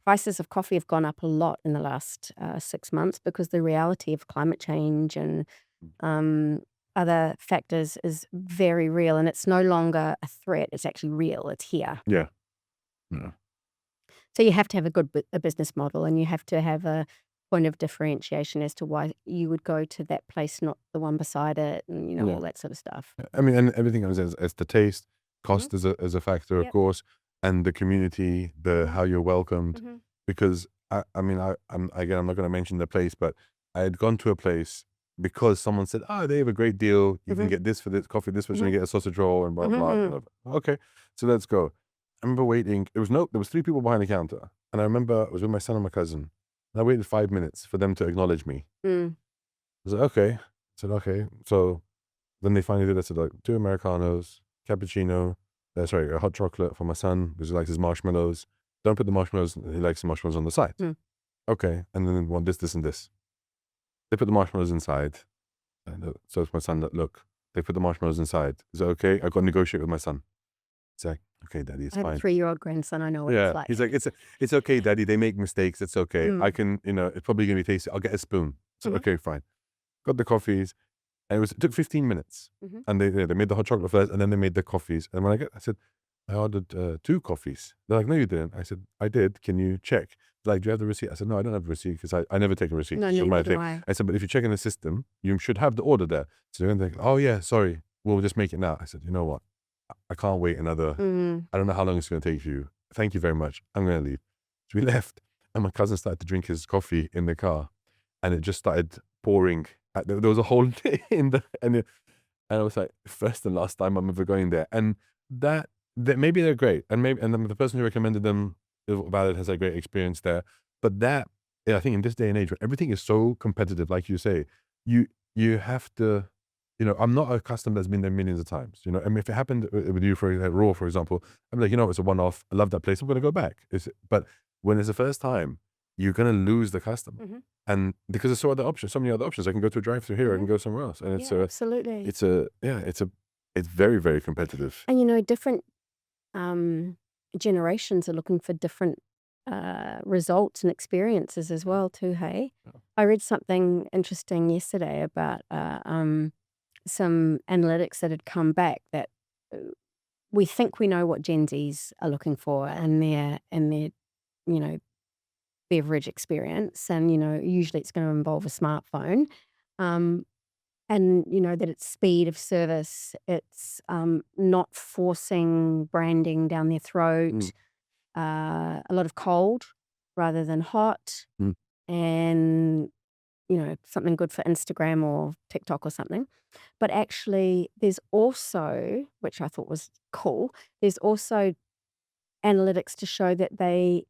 prices of coffee have gone up a lot in the last 6 months, because the reality of climate change and um, other factors is very real, and it's no longer a threat. It's actually real. It's here. yeah. Yeah. So you have to have a business model, and you have to have a point of differentiation as to why you would go to that place, not the one beside it, and Yeah. all that sort of stuff. I mean, and everything comes as the taste, hmm cost is a factor, of Yep. course, and the community, the how you're welcomed. hmm Because I mean, I'm not going to mention the place, but I had gone to a place because someone said, "Oh, they have a great deal. You can hmm get this for this coffee, this much, and hmm you get a sausage roll and blah blah." hmm And I was like, okay, so let's go. I remember waiting. There was 3 people behind the counter, and I remember I was with my son and my cousin, and I waited 5 minutes for them to acknowledge me. Mm. I was like, okay. I said, okay. So then they finally did. I said, like, 2 Americanos, cappuccino, sorry, a hot chocolate for my son because he likes his marshmallows. Don't put the marshmallows, he likes the marshmallows on the side. Mm. Okay. And then want this, and this. They put the marshmallows inside. And so it's my son that, look, they put the marshmallows inside. Is that okay? I got to negotiate with my son. He's like, okay, daddy, it's I have a fine. 3-year-old grandson. I know what Yeah. it's like. He's like, it's okay, daddy. They make mistakes. It's okay. Mm. I can, it's probably going to be tasty. I'll get a spoon. So, Mhm. okay, fine. Got the coffees. And it took 15 minutes. Mhm. And they made the hot chocolate first, and then they made the coffees. And when I said, I ordered 2 coffees. They're like, no, you didn't. I said, I did. Can you check? They're like, do you have the receipt? I said, no, I don't have the receipt because I never take a receipt. No, It's not my neither do thing. I. I said, but if you check in the system, you should have the order there. So they're like, oh, yeah, sorry. We'll just make it now. I said, you know what? I can't wait another, Mm. I don't know how long it's going to take for you. Thank you very much. I'm going to leave. So we left, and my cousin started to drink his coffee in the car, and it just started pouring. There was a hole in and I was like, first and last time I'm ever going there. And that maybe they're great, and then the person who recommended them about it has a great experience there. But I think in this day and age, where everything is so competitive, like you say, you have to. I'm not a customer that's been there millions of times. I mean, if it happened with you for Raw, for example, I'm like, it's a one-off. I love that place. I'm going to go back. But when it's the first time, you're going to lose the customer. Mhm. And because there's so many other options. I can go to a drive-through here. I can Mhm. go somewhere else. And Yeah, absolutely. it's very, very competitive. And different generations are looking for different results and experiences as well too, hey? I read something interesting yesterday about some analytics that had come back that uh, we think we know what Gen Zs are looking for in their you know beverage experience, and usually it's going to involve a smartphone, um, and that it's speed of service, it's not forcing branding down their throat, a lot of cold rather than hot, Mm. and something good for Instagram or TikTok or something. But actually, there's also, which I thought was cool, there's also analytics to show that they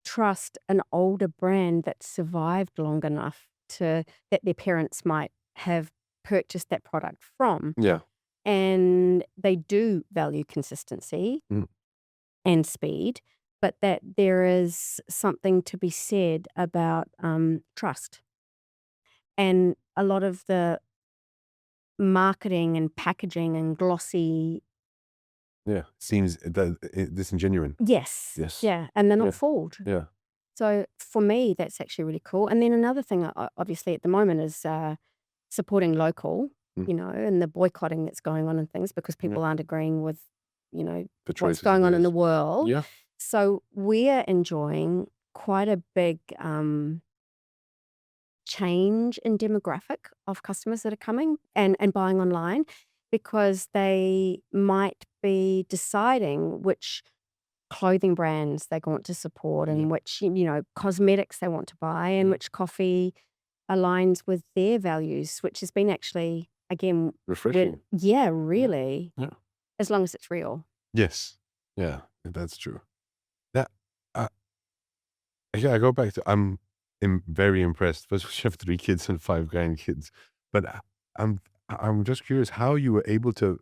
trust an older brand that survived long enough that their parents might have purchased that product from. Yeah. And they do value consistency Mm. and speed, but that there is something to be said about trust. And a lot of the marketing and packaging and glossy, Yeah. Seems disingenuine. yes, Yes. yeah, and they're Yeah. not fooled. Yeah. So for me, that's actually really cool. And then another thing, obviously, at the moment is supporting local, and the boycotting that's going on and things because people aren't agreeing with, The what's choices going of on in the theirs. world. Yeah. So we're enjoying quite a big change in demographic of customers that are coming and buying online because they might be deciding which clothing brands they want to support and which cosmetics they want to buy and which coffee aligns with their values, which has been actually again Refreshing. really, Yeah. as long as it's real. Yes. Yeah. That's true. That. Yeah. I go back to. I'm very impressed. First, you have 3 kids and 5 grandkids, but I'm just curious how you were able to.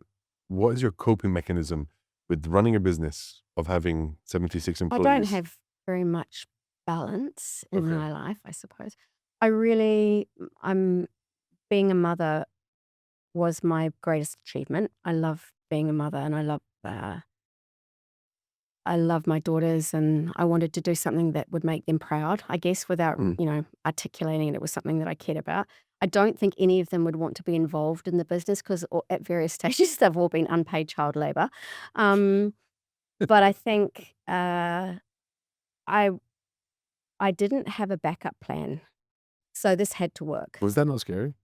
What is your coping mechanism with running a business of having 76 I employees? don't have very much balance in Okay. my life, I suppose. I'm being a mother was my greatest achievement. I love being a mother, and I love my daughters, and I wanted to do something that would make them proud, I guess, without, articulating it. It was something that I cared about. I don't think any of them would want to be involved in the business because at various stages they've all been unpaid child labor. But I think I didn't have a backup plan, so this had to work. Was that not scary?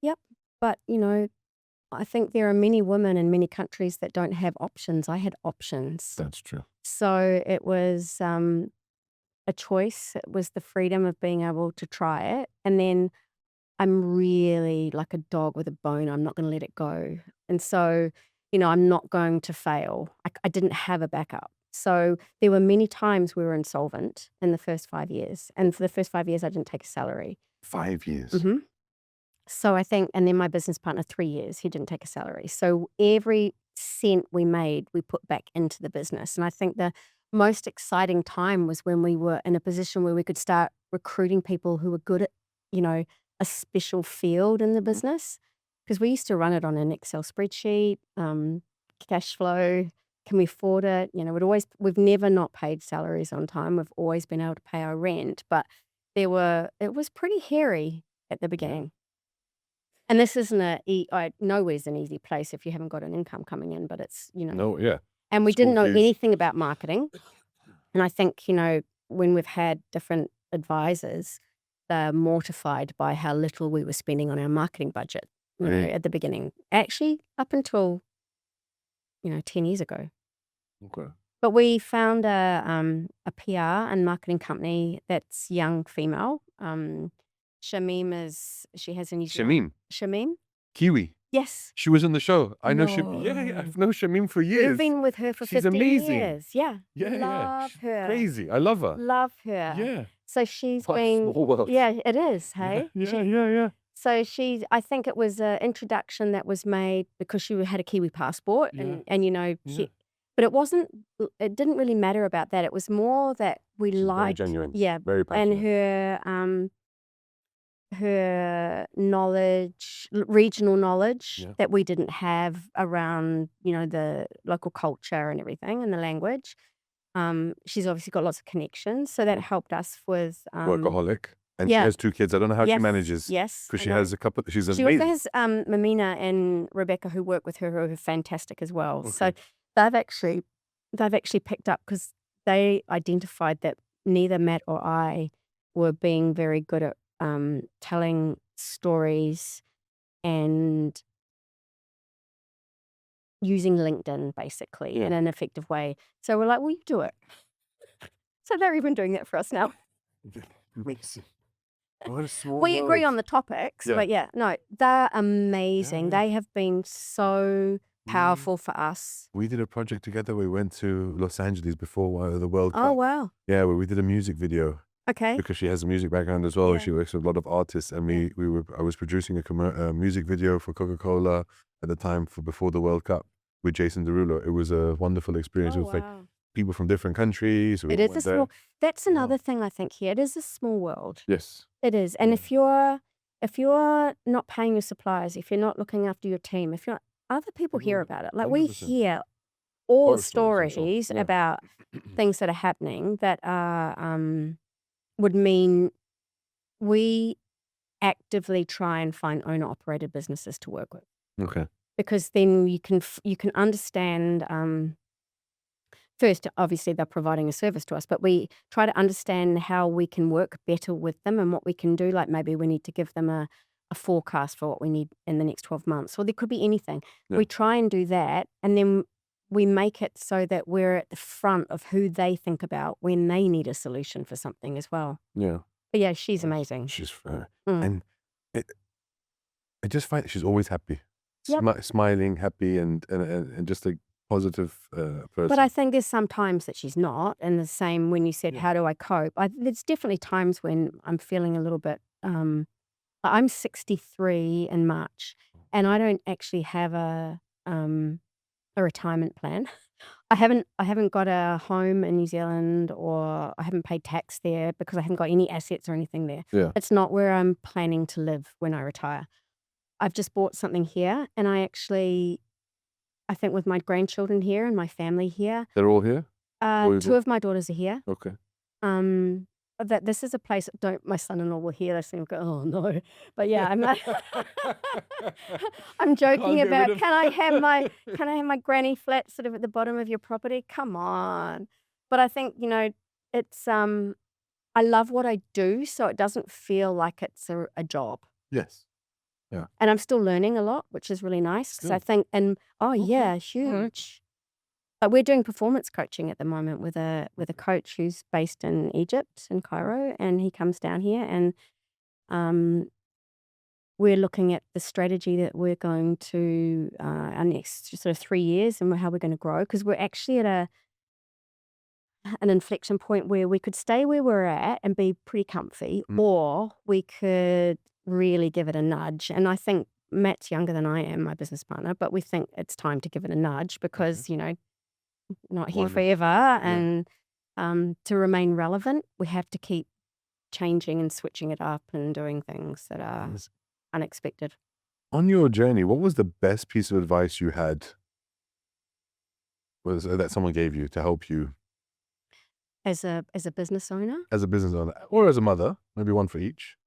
Yep. But I think there are many women in many countries that don't have options. I had options. That's true. So it was a choice. It was the freedom of being able to try it. And then I'm really like a dog with a bone. I'm not going to let it go. And so, I'm not going to fail. I didn't have a backup. So there were many times we were insolvent in the first 5 years. And for the first 5 years, I didn't take a salary. 5 years. Mm-hmm. So I think, and then my business partner, 3 years, he didn't take a salary. So every cent we made, we put back into the business. And I think the most exciting time was when we were in a position where we could start recruiting people who were good at, a special field in the business. Because we used to run it on an Excel spreadsheet, cash flow, can we afford it? We've never not paid salaries on time. We've always been able to pay our rent, but it was pretty hairy at the beginning. And this isn't nowhere's an easy place if you haven't got an income coming in, but it's, No, yeah. and we School didn't know fees. anything about marketing. And I think, when we've had different advisors, they're mortified by how little we were spending on our marketing budget, Really? at the beginning. Actually, up until, 10 years ago. Okay. But we found a PR and marketing company that's young female. Shamim she has a New Zealand. Shamim? Kiwi. Yes. She was on the show. I know yeah. I've known Shamim for years. We've been with her for She's 15 amazing. years. Yeah. Yeah, Love her. Crazy. I love her. Love her. Yeah. So she's What a been, small world. yeah, it is, hey? Yeah. So I think it was an introduction that was made because she had a Kiwi passport and but it didn't really matter about that. It was more that we She's liked. very genuine. Yeah. Very passionate. And her knowledge, regional knowledge that we didn't have around, the local culture and everything and the language. She's obviously got lots of connections, so that helped us with Workaholic. And she yeah, has 2 kids. I don't know how she manages yes, because I she know. has a couple. She's She also amazing. has Mamina and Rebecca who work with her who are fantastic as well. So Okay. they've actually picked up because they identified that neither Matt or I were being very good at telling stories and using LinkedIn basically in Yeah. an effective way. So we're like, well, you do it. So they're even doing that for us now. Amazing. What a small We agree world. on the topics, Yeah. but yeah, no, they're amazing. Yeah. They have been so powerful for us. We did a project together. We went to Los Angeles before the World Oh, Cup. wow. Yeah, where we did a music video Okay. because she has a music background as well. Yeah. She works with a lot of artists, and I was producing a music video for Coca-Cola at the time before the World Cup with Jason Derulo. It was a wonderful experience. Oh, It was like wow. people from different countries. We It all is a went there. small, that's Wow. another thing I think here. It is a small world. Yes. It is. And Yeah. if you're not paying your suppliers, if you're not looking after your team, if you're not, other people hear People- about it. Like we 100%. hear all Horror stories, I'm sure. stories Yeah. about things that are happening that are would mean we actively try and find owner operated businesses to work with, Okay. because then you can understand first, obviously they're providing a service to us, but we try to understand how we can work better with them and what we can do. Like maybe we need to give them a forecast for what we need in the next 12 months, or there could be anything. Yeah. We try and do that, and then we make it so that we're at the front of who they think about when they need a solution for something as well. Yeah. But yeah, she's amazing. She's fair. Mm. And I just find she's always happy. Yep. Smiling, happy, and just a positive person. But I think there's some times that she's not, and the same when you said, Yeah. how do I cope? There's definitely times when I'm feeling a little bit, I'm 63 in March, and I don't actually have a retirement plan. I haven't got a home in New Zealand, or I haven't paid tax there because I haven't got any assets or anything there. Yeah. It's not where I'm planning to live when I retire. I've just bought something here, and I think with my grandchildren here and my family here, They're all here? Or you 2 of my daughters are here. Okay. That this is a place. My son-in-law will hear this and go, "Oh no!" But yeah, I'm joking get about. rid of- Can I have my granny flat sort of at the bottom of your property? Come on! But I think it's I love what I do, so it doesn't feel like it's a job. Yes. And I'm still learning a lot, which is really nice. Because I Good. think, Okay. yeah, All right. huge. But we're doing performance coaching at the moment with a coach who's based in Egypt, in Cairo, and he comes down here, and we're looking at the strategy that we're going to our next sort of 3 years, and how we're going to grow, because we're actually at an inflection point where we could stay where we're at and be pretty comfy, or we could really give it a nudge. And I think Matt's younger than I am, my business partner, but we think it's time to give it a nudge because, not here Why not? forever. Yeah. And to remain relevant, we have to keep changing and switching it up and doing things that are Yes. unexpected. On your journey, what was the best piece of advice you had that someone gave you to help you As a business owner, as a business owner or as a mother? Maybe one for each.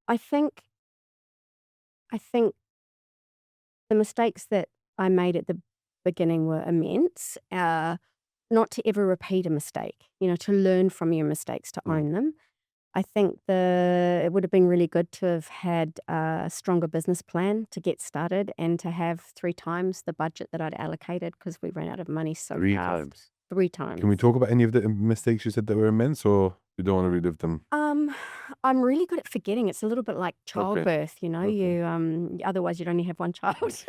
I think the mistakes that I made at the beginning were immense. Not to ever repeat a mistake, to learn from your mistakes, to Yeah. own them. I think it would have been really good to have had a stronger business plan to get started, and to have 3 times the budget that I'd allocated, because we ran out of money so 3 fast. times. 3 times. Can we talk about any of the mistakes you said that were immense, or you don't want to relive them? I'm really good at forgetting. It's a little bit like childbirth, Okay. you otherwise you'd only have one child.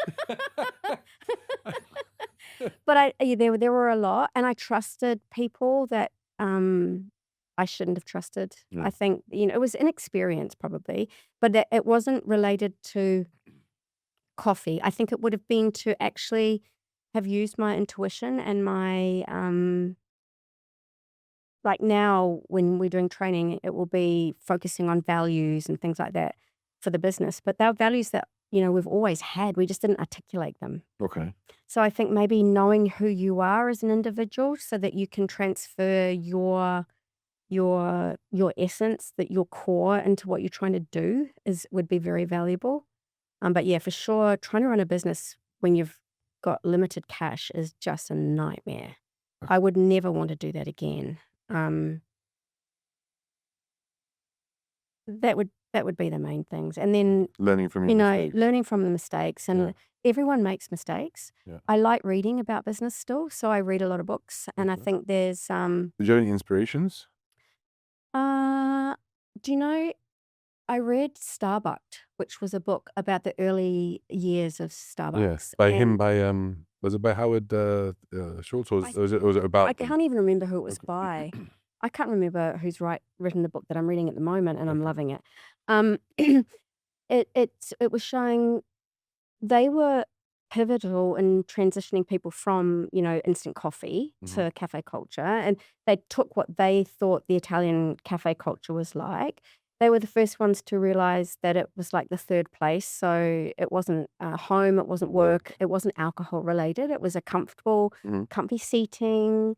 But there were a lot, and I trusted people that I shouldn't have trusted. Yeah. I think it was inexperience probably, but it wasn't related to coffee. I think it would have been to actually have used my intuition and my like now when we're doing training, it will be focusing on values and things like that for the business. But they're values that we've always had. We just didn't articulate them. Okay. So I think maybe knowing who you are as an individual so that you can transfer your essence, that your core into what you're trying to do would be very valuable. But yeah, for sure, trying to run a business when you've got limited cash is just a nightmare. I would never want to do that again. That would be the main things. And then, Learning from your mistakes. learning from the mistakes. And everyone makes mistakes. Yeah. I like reading about business still, so I read a lot of books. And I think there's Did you have any inspirations? do you know, I read Starbucked, which was a book about the early years of Starbucks. Yes. By him, was it by Howard Schultz, or was it about I can't even remember who it was by. I can't remember who's written the book that I'm reading at the moment, and I'm loving it. It was showing they were pivotal in transitioning people from, instant coffee to cafe culture. And they took what they thought the Italian cafe culture was like. They were the first ones to realize that it was like the third place. So it wasn't home, it wasn't work, it wasn't alcohol related. It was a comfortable, comfy seating.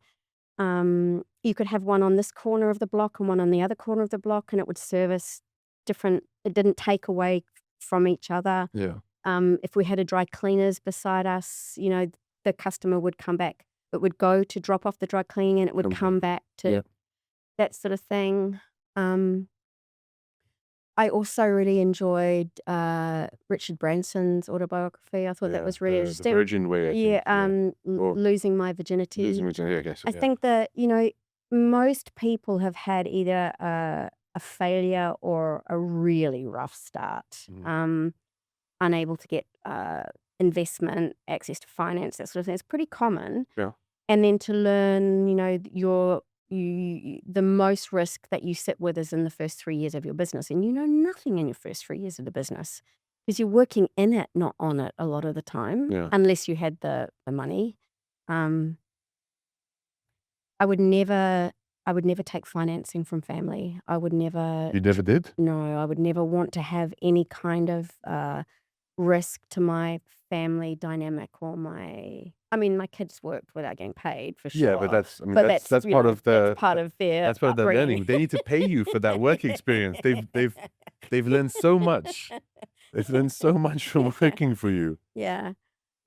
You could have one on this corner of the block and one on the other corner of the block, and it would service different. It didn't take away from each other. Yeah. If we had a dry cleaners beside us, the customer would come back. It would go to drop off the dry cleaning, and it would come back to that sort of thing. I also really enjoyed Richard Branson's autobiography. I thought that was really the interesting. Virgin Way. I think. Losing My Virginity. Losing Virginity, I guess. I think that, most people have had either a failure or a really rough start. Unable to get investment, access to finance, that sort of thing. It's pretty common. Yeah. And then to learn, the most risk that you sit with is in the first 3 years of your business. And you know nothing in your first 3 years of the business because you're working in it, not on it a lot of the time, unless you had the money. I would never take financing from family. I would never. You never did? No, I would never want to have any kind of risk to my family dynamic or my kids worked without getting paid for sure. Yeah, but that's part of that's part of their that's part of their learning. They need to pay you for that work experience. They've learned so much. They've learned so much from working for you. Yeah.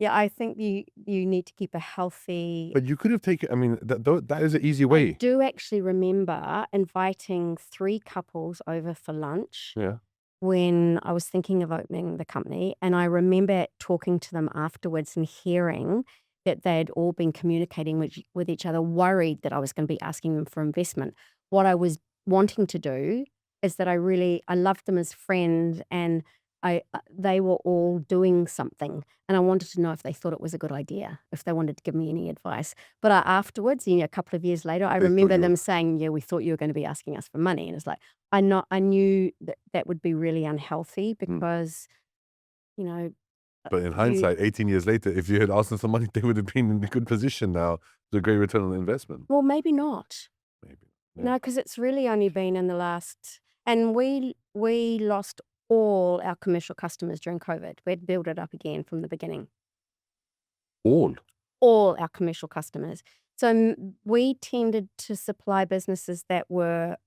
I think you need to keep a healthy. But you could have taken. That is an easy I way. do actually remember inviting 3 couples over for lunch. Yeah. When I was thinking of opening the company, and I remember talking to them afterwards and hearing that they'd all been communicating with each other, worried that I was going to be asking them for investment. What I was wanting to do is that I loved them as friends, and they were all doing something, and I wanted to know if they thought it was a good idea, if they wanted to give me any advice. But afterwards, a couple of years later, I remember them saying, "Yeah, we thought you were going to be asking us for money," and it's like I knew that would be really unhealthy because, But in hindsight, 18 years later, if you had asked them for money, they would have been in a good position now. It's a great return on investment. Well, maybe not. Maybe. No, because it's really only been in the last, and we lost all our commercial customers during COVID. We had to build it up again from the beginning. All our commercial customers. So we tended to supply businesses that were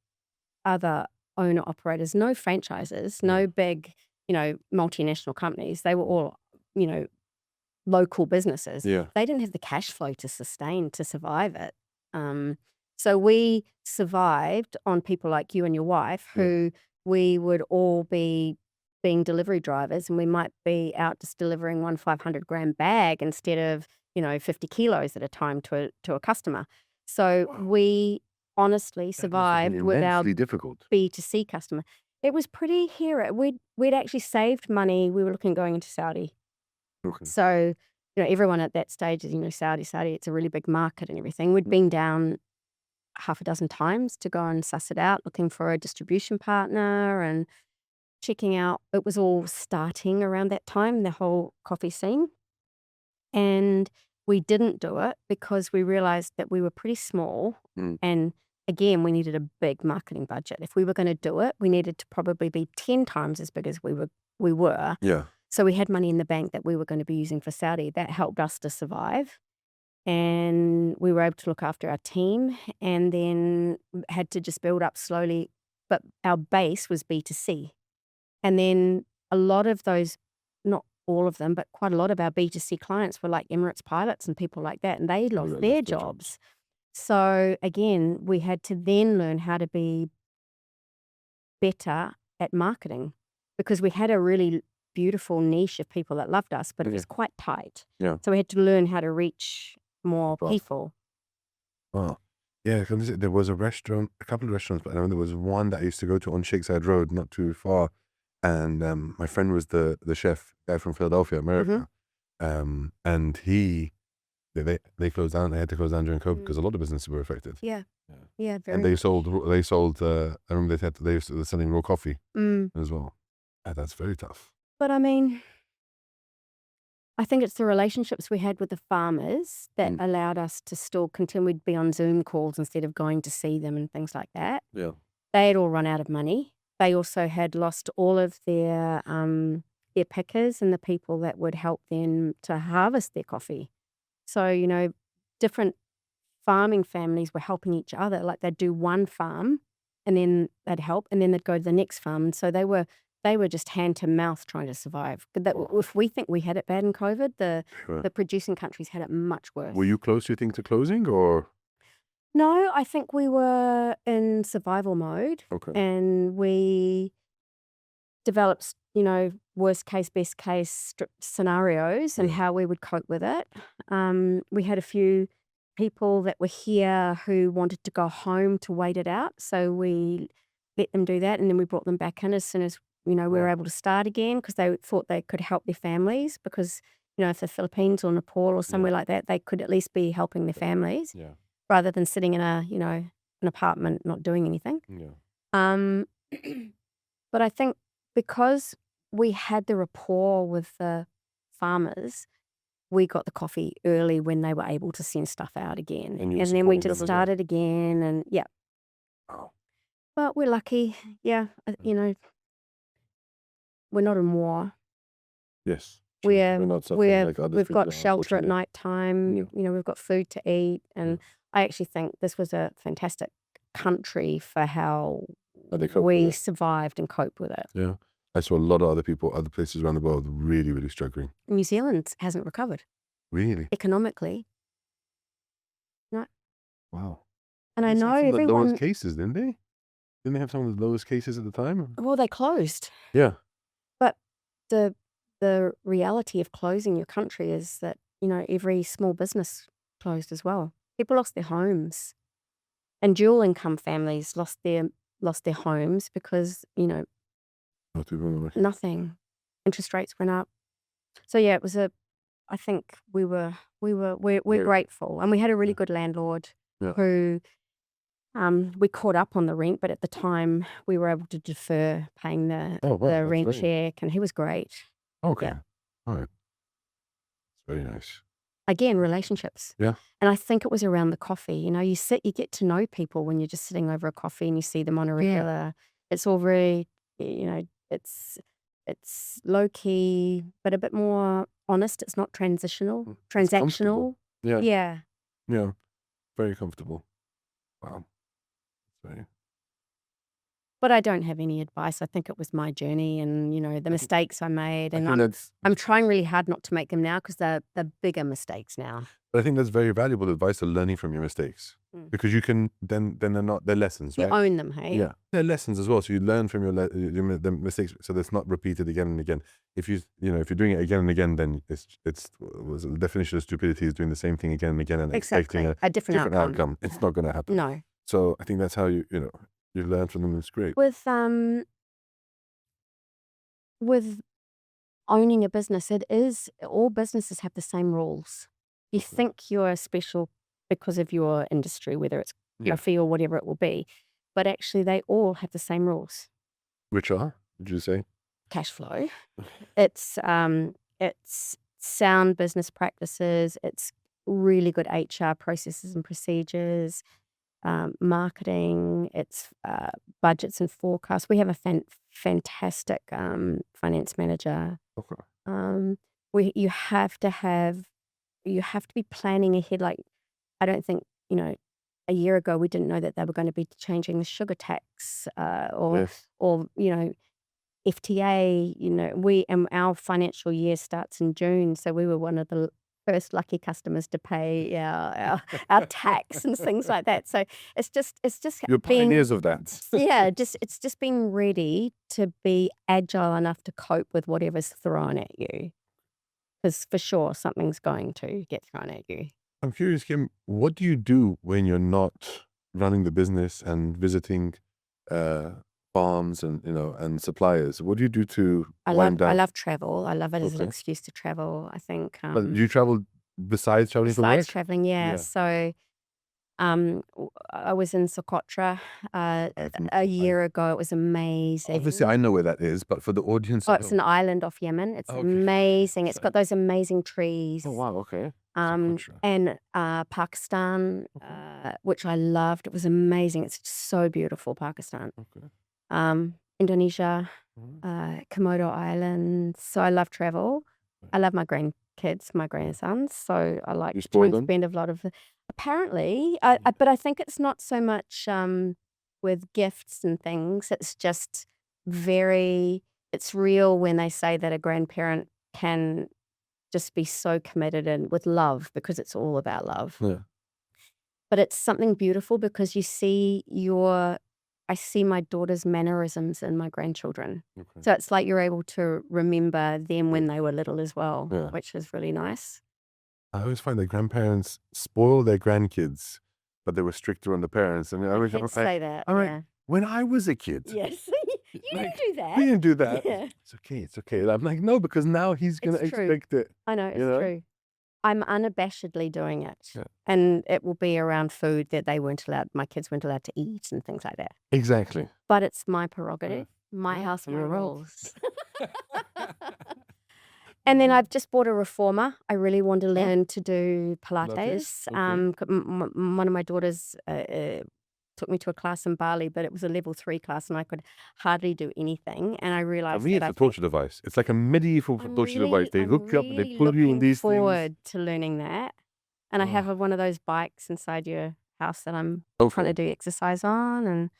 other owner operators, no franchises, no big, multinational companies. They were all, local businesses. Yeah. They didn't have the cash flow to survive it. So we survived on people like you and your wife, who we would all be being delivery drivers, and we might be out just delivering 1 500-gram bag instead of 50 kilos at a time to a customer. So we honestly survived with our difficult B2C customer. It was pretty hero. We'd actually saved money. We were looking at going into Saudi. Okay. So everyone at that stage is Saudi. It's a really big market and everything. We'd been down half a dozen times to go and suss it out, looking for a distribution partner and checking out. It was all starting around that time, the whole coffee scene. And we didn't do it because we realized that we were pretty small. And again, we needed a big marketing budget. If we were going to do it, we needed to probably be 10 times as big as we were. Yeah. So we had money in the bank that we were going to be using for Saudi. That helped us to survive. And we were able to look after our team, and then had to just build up slowly. But our base was B2C. And then a lot of those, not all of them, but quite a lot of our B2C clients were like Emirates pilots and people like that, and they lost their jobs. So again, we had to then learn how to be better at marketing, because we had a really beautiful niche of people that loved us, but it was quite tight. Yeah. So we had to learn how to reach more people. Wow. Yeah, because there was a restaurant, a couple of restaurants, but I know there was one that I used to go to on Shakeside Road, not too far. And my friend was the chef, guy from Philadelphia, America. And they closed down. They had to close down during COVID because a lot of businesses were affected. Yeah. Very And they sold. I remember they were selling raw coffee as well. And that's very tough. But I mean, I think it's the relationships we had with the farmers that allowed us to still continue to be on Zoom calls instead of going to see them and things like that. Yeah. They had all run out of money. They also had lost all of their pickers and the people that would help them to harvest their coffee. So, different farming families were helping each other. Like they'd do one farm and then they'd help, and then they'd go to the next farm. And so they were just hand to mouth trying to survive. If we think we had it bad in COVID, the producing countries had it much worse. Were you close, you think, to closing, or? No, I think we were in survival mode. Okay. And we developed, worst case, best case scenarios and how we would cope with it. We had a few people that were here who wanted to go home to wait it out. So we let them do that. And then we brought them back in as soon as, we were able to start again, because they thought they could help their families. Because, if the Philippines or Nepal or somewhere like that, they could at least be helping their families rather than sitting in an apartment not doing anything. Yeah. But I think because we had the rapport with the farmers, we got the coffee early when they were able to send stuff out again. And you were And then we supporting them just as well. started again, and Wow. But we're lucky. We're not in war. Yes. true. We're not suffering like other we've people got are, shelter at unfortunately. night time. Yeah. We've got food to eat, and I actually think this was a fantastic country for how How they cope with we it. survived and coped with it. Yeah. I saw a lot of other people, other places around the world, really, really struggling. New Zealand hasn't recovered Really? economically. No. Wow. And I They know had some of the everyone. lowest cases, didn't they? Didn't they have some of the lowest cases at the time? Well, they closed. Yeah. But the reality of closing your country is that, every small business closed as well. People lost their homes. And dual income families lost their homes because, Not too bad. nothing. Interest rates went up. So yeah, it was I think we're Very- grateful. And we had a really Yeah. good landlord Yeah. who we caught up on the rent, but at the time we were able to defer paying the Oh, wow. the That's rent great. check, and he was great. Okay. All right. It's very nice. Again, relationships. Yeah. And I think it was around the coffee. You get to know people when you're just sitting over a coffee and you see them on a regular. It's all very, it's low key, but a bit more honest. It's not It's comfortable. transactional. Yeah. Yeah. Yeah. Very comfortable. Wow. Very. But I don't have any advice. I think it was my journey and, the mistakes I made. I And think that's, I'm trying really hard not to make them now because they're bigger mistakes now. but I think that's very valuable advice, to learning from your mistakes, because you can then they're lessons, You right? own them, hey? Yeah, they're lessons as well. So you learn from the mistakes, so that's not repeated again and again. If if you're doing it again and again, then the definition of stupidity is doing the same thing again and again and Exactly. expecting A different different outcome. It's not going to happen. No. So I think that's how you learn from them. It's great. With owning a business, all businesses have the same rules. You think you're special because of your industry, whether it's Yeah. coffee or whatever it will be, but actually they all have the same rules. Which are? Did you say? Cash flow. It's sound business practices. It's really good HR processes and procedures. Marketing. It's budgets and forecasts. We have a fantastic finance manager. Okay. where you have to be planning ahead. Like, I don't think, a year ago we didn't know that they were going to be changing the sugar tax, or Yes. or FTA. And our financial year starts in June, so we were one of the first lucky customers to pay our tax and things like that. So it's just You're being pioneers of that. it's just being ready to be agile enough to cope with whatever's thrown at you, because for sure something's going to get thrown at you. I'm curious, Kim, what do you do when you're not running the business and visiting uh, farms and and suppliers? What do you do to I wind love down? travel. I love it as an Okay. excuse to travel. I think But do you travel besides traveling for besides work? traveling, yeah. Yeah. So I was in Socotra I've, a I, year ago. It was obviously, amazing. I know where that is, but for the audience Oh, at it's home. an island off Yemen. It's Okay. amazing. It's So- got those amazing trees. Oh, wow. Okay. And Pakistan, which I loved. It was amazing. It's so beautiful, Pakistan. Okay. Indonesia, Mhm. Komodo Islands. So I love travel. I love my grandkids, my grandsons. So I like You to try spoil and them? spend a lot of. Apparently, but I think it's not so much with gifts and things. It's just it's real when they say that a grandparent can just be so committed and with love, because it's all about love. Yeah. But it's something beautiful because I see my daughter's mannerisms in my grandchildren. Okay. So it's like you're able to remember them when they were little as well, Yeah. which is really nice. I always find that grandparents spoil their grandkids, but they were stricter on the parents. And I I always can't say that. I'm like, Yeah. when I was a kid, Yes. You like, didn't do we that. didn't do that. Yeah. It's okay. It's okay. I'm like, no, because now he's going to It's true. expect it. I know, it's You know? true. I'm unabashedly doing it. Yeah. And it will be around food that my kids weren't allowed to eat and things like that. Exactly. But it's my prerogative. My Yeah, house, my you're right. rules. And then I've just bought a reformer. I really want to learn to do Pilates. Okay. One of my daughters took me to a class in Bali, but it was a level 3 class and I could hardly do anything. And I For realized me, that it's I a torture device. It's like a medieval torture device. They hook you up and they pull you in these things. forward to learning that. And I Oh. have one of those bikes inside your house that I'm trying to Okay. do exercise on. And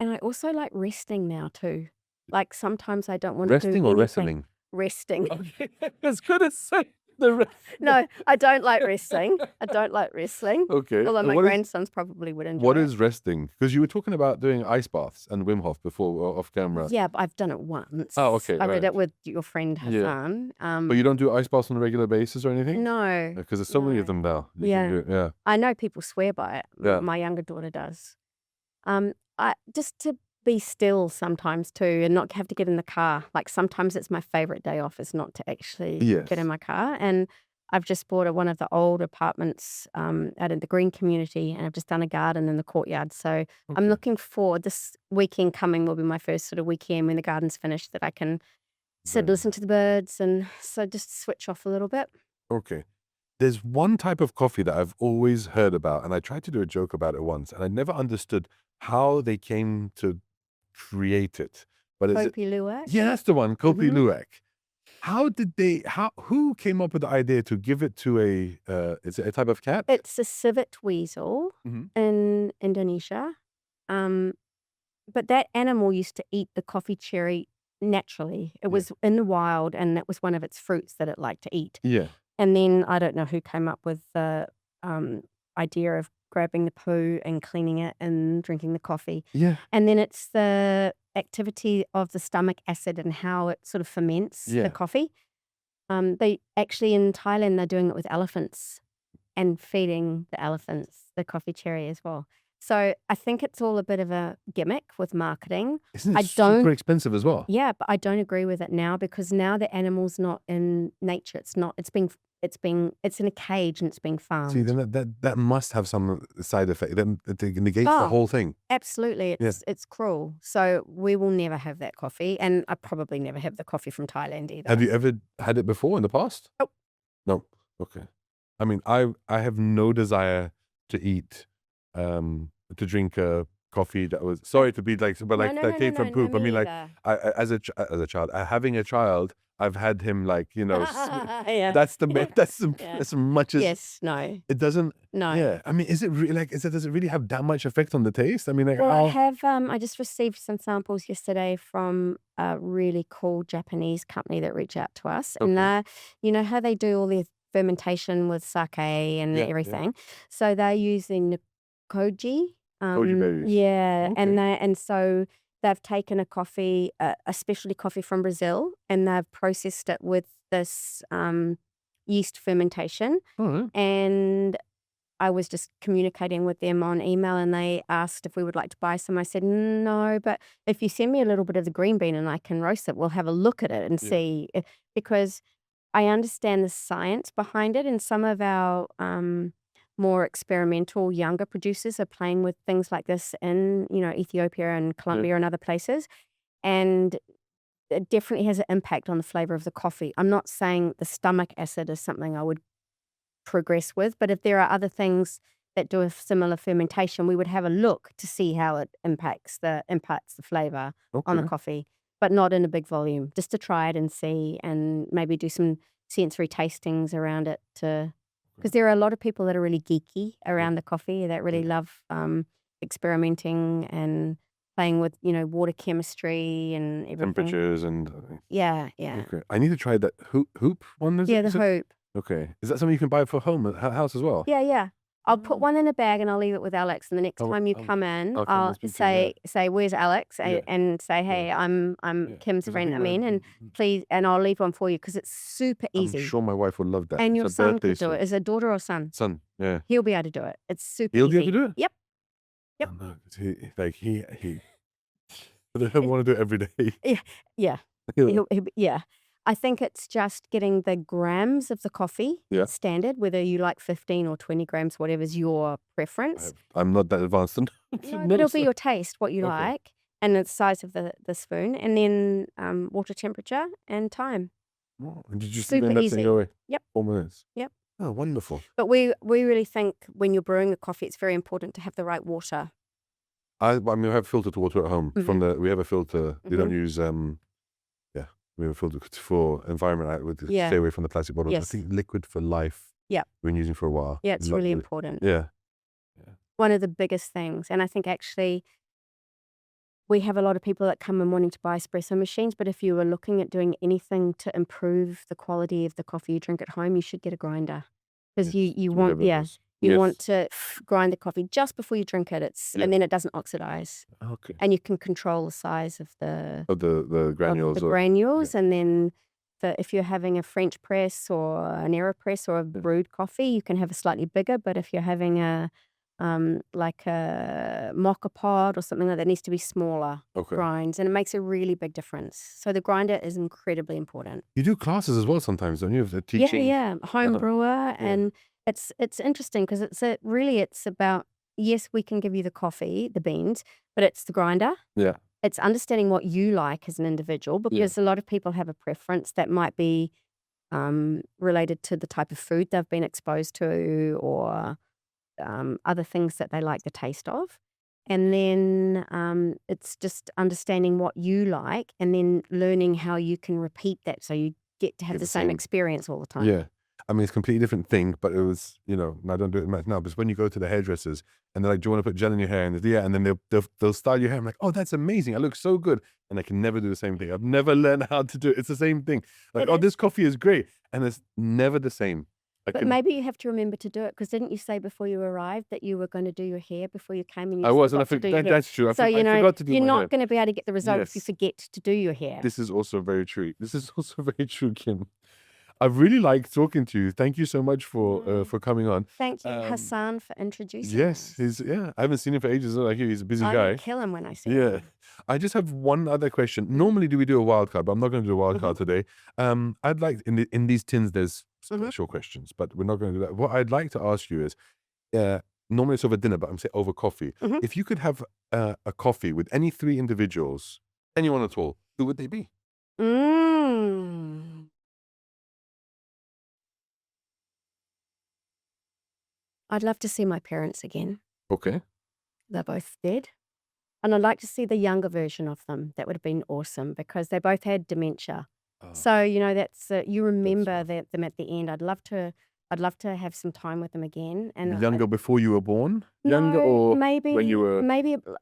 and I also like resting now too. Like sometimes I don't want to do Resting or anything. wrestling? Resting. Okay. I was going to say the rest. No, I don't like wrestling. I don't like wrestling. Okay. Although And my what is- grandsons probably would enjoy What it. is resting? Because you were talking about doing ice baths and Wim Hof before off camera. Yeah, but I've done it once. Oh, okay, I did right. it with your friend Yeah. Hassan. But you don't do ice baths on a regular basis or anything? No. Because there's so many of No. them now. You can Yeah. do it, yeah. I know people swear by it. Yeah. My younger daughter does. I just to be still sometimes too, and not have to get in the car. Like sometimes it's my favorite day off is not to actually get Yes. in my car. And I've just bought one of the old apartments out in the green community, and I've just done a garden in the courtyard. So I'm Okay. looking forward. This weekend coming will be my first sort of weekend when the garden's finished that I can sit, Very listen to the birds, and so just switch off a little bit. Okay. There's one type of coffee that I've always heard about, and I tried to do a joke about it once, and I never understood how they came to create it. But is it? Kopi Luwak. Yeah, that's the one, Kopi Mhm. Luwak. Who came up with the idea to give it to is it a type of cat? It's a civet weasel Mhm. in Indonesia. But that animal used to eat the coffee cherry naturally. It Yeah. was in the wild, and that was one of its fruits that it liked to eat. Yeah. And then I don't know who came up with the idea of grabbing the poo and cleaning it and drinking the coffee. Yeah. And then it's the activity of the stomach acid and how it sort of ferments Yeah. the coffee. They actually in Thailand they're doing it with elephants and feeding the elephants the coffee cherry as well. So I think it's all a bit of a gimmick with marketing. Isn't I it super don't- expensive as well? Yeah, but I don't agree with it now because now the animal's not in nature. It's in a cage and it's being farmed. See, then that must have some side effect. Then it negates the Oh. whole thing. Absolutely, it's cruel. So we will never have that coffee, and I probably never have the coffee from Thailand either. Have you ever had it before in the past? Nope. No. Okay. I mean, I have no desire to eat, to drink coffee that was, sorry to be like, but No, like no, that no, came no, from no, poop. I me mean, like, either. as a child, having a child, I've had him like, Yeah. that's the Yeah. that's Yeah. as much as Yes. No. it doesn't. No. Yeah, I mean, is it really like, does it really have that much effect on the taste? I mean, like Well, how? I just received some samples yesterday from a really cool Japanese company that reached out to us. And Okay. you know how they do all their fermentation with sake and Yeah, yeah. everything? So they're using koji. Goji berries. Yeah. Okay. And so they've taken a coffee, a specialty coffee from Brazil, and they've processed it with this yeast fermentation. All right. And I was just communicating with them on email, and they asked if we would like to buy some. I said, no, but if you send me a little bit of the green bean and I can roast it, we'll have a look at it and Yeah. see. Because I understand the science behind it, and some of our more experimental younger producers are playing with things like this in, Ethiopia and Colombia and other places. And it definitely has an impact on the flavor of the coffee. I'm not saying the stomach acid is something I would progress with, but if there are other things that do a similar fermentation, we would have a look to see how it impacts the flavor on the Okay. coffee, but not in a big volume, just to try it and see, and maybe do some sensory tastings around it, because there are a lot of people that are really geeky around the coffee that really love experimenting and playing with water chemistry and everything. Temperatures and Yeah. okay. I need to try that hoop one. Is Yeah, it? the Is it? hope. Okay. Is that something you can buy for home house as well? Yeah. I'll put one in a bag and I'll leave it with Alex. And the next Oh, time you come in, I'll come and I'll speak to you. say, "Where's Alex?" Yeah. And say, "Hey, I'm Yeah. Kim's 'Cause I friend, think Amin, and please," and I'll leave one for you because it's super I'm easy. sure my wife would love that. And It's your her son birthday could do it. soon. Is it a daughter or son? Son, yeah. He'll be able to do it. It's super He'll be easy. able to do it? Yep. Oh, no, 'cause he I don't want to do it every day. Yeah. Yeah. I think it's just getting the grams of the coffee Yeah. standard, whether you like 15 or 20 grams, whatever's your preference. I'm not that advanced enough. No, but it'll be your taste, what you Okay. like, and the size of the spoon, and then water temperature and time. Oh, and did you Super end up easy. saying, oh, wait, Yep. 4 minutes? Yep. Oh, wonderful. But we really think when you're brewing a coffee, it's very important to have the right water. I mean, we have filtered water at home. We have a filter. We don't use we have a filter for environment. I would stay away from the plastic bottles. Yes. I think liquid for life. Yeah. We've been using for a while. Yeah, it's really important. Yeah. One of the biggest things, and I think actually we have a lot of people that come in wanting to buy espresso machines, but if you were looking at doing anything to improve the quality of the coffee you drink at home, you should get a grinder. Because you want, you want to grind the coffee just before you drink it. And then it doesn't oxidize. Okay. And you can control the size of the granules. And then if you're having a French press or an AeroPress or a brewed coffee, you can have a slightly bigger. But if you're having a like a mocha pod or something like that, it needs to be smaller grinds, and it makes a really big difference. So the grinder is incredibly important. You do classes as well sometimes, don't you? The teaching. Yeah, home brewer, and it's interesting because it's about, yes, we can give you the coffee, the beans, but it's the grinder. Yeah. It's understanding what you like as an individual, because a lot of people have a preference that might be related to the type of food they've been exposed to, or other things that they like the taste of. And then it's just understanding what you like and then learning how you can repeat that so you get to have the same experience all the time. Yeah. I mean, it's a completely different thing, but it was, and I don't do it much now, but when you go to the hairdressers and they're like, do you want to put gel in your hair? And and then they'll style your hair. I'm like, oh, that's amazing. I look so good. And I can never do the same thing. I've never learned how to do it. It's the same thing. Like, this coffee is great. And it's never the same. But maybe you have to remember to do it, because didn't you say before you arrived that you were going to do your hair before you came? And I was, and I forgot. That's true. So, I forgot to do you're my not hair. going to be able to get the result if you forget to do your hair. This is also very true. Kim. I've really liked talking to you. Thank you so much for coming on. Thank you, Hassan, for introducing Yes, us. I haven't seen him for ages. Like he's a busy guy. I kill him when I see him. Yeah. I just have one other question. Normally, do we do a wild card? But I'm not going to do a wild card today. I'd like in these tins there's special questions, but we're not going to do that. What I'd like to ask you is, normally it's over dinner, but I'm saying over coffee. If you could have a coffee with any 3 individuals, anyone at all, who would they be? I'd love to see my parents again. Okay. They're both dead. And I'd like to see the younger version of them. That would have been awesome because they both had dementia. Oh, So, that's you remember rough. them at the end. I'd love to have some time with them again. And Younger before you were born? Younger no, or maybe when you were...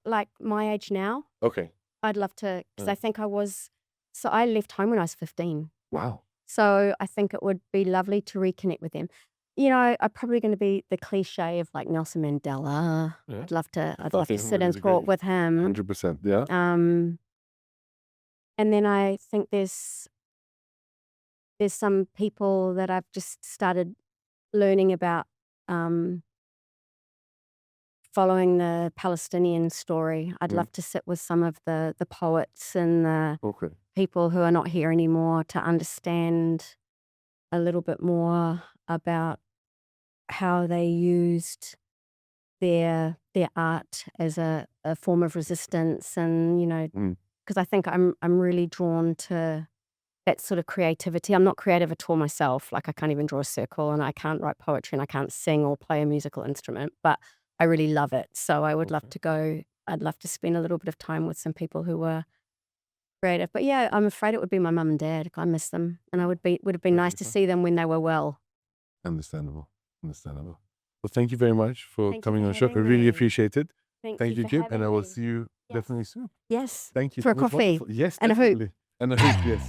like my age now. Okay. I'd love to, because Yeah. I think so I left home when I was 15. Wow. So I think it would be lovely to reconnect with them. I'm probably going to be the cliche of like Nelson Mandela. Yeah. I'd love to think sit he and was a talk great- with him. 100%. Yeah. And then I think there's some people that I've just started learning about, following the Palestinian story. I'd love to sit with some of the poets and the Okay. people who are not here anymore to understand a little bit more about how they used their art as a form of resistance, and because I think I'm really drawn to that sort of creativity. I'm not creative at all myself. Like I can't even draw a circle, and I can't write poetry, and I can't sing or play a musical instrument, but I really love it. So I would love to go. I'd love to spend a little bit of time with some people who were creative. But yeah, I'm afraid it would be my mum and dad. I miss them, and would have been nice to see them when they were well. Understandable. Well, thank you very much for Thank you coming for on the show. I having really me. appreciate it. Thank Thank you, for Kim, having and I will me. see you Yes. definitely soon. Yes. Thank you. For a That was coffee wonderful. Yes, and a hoop. definitely. And a hoop, yes.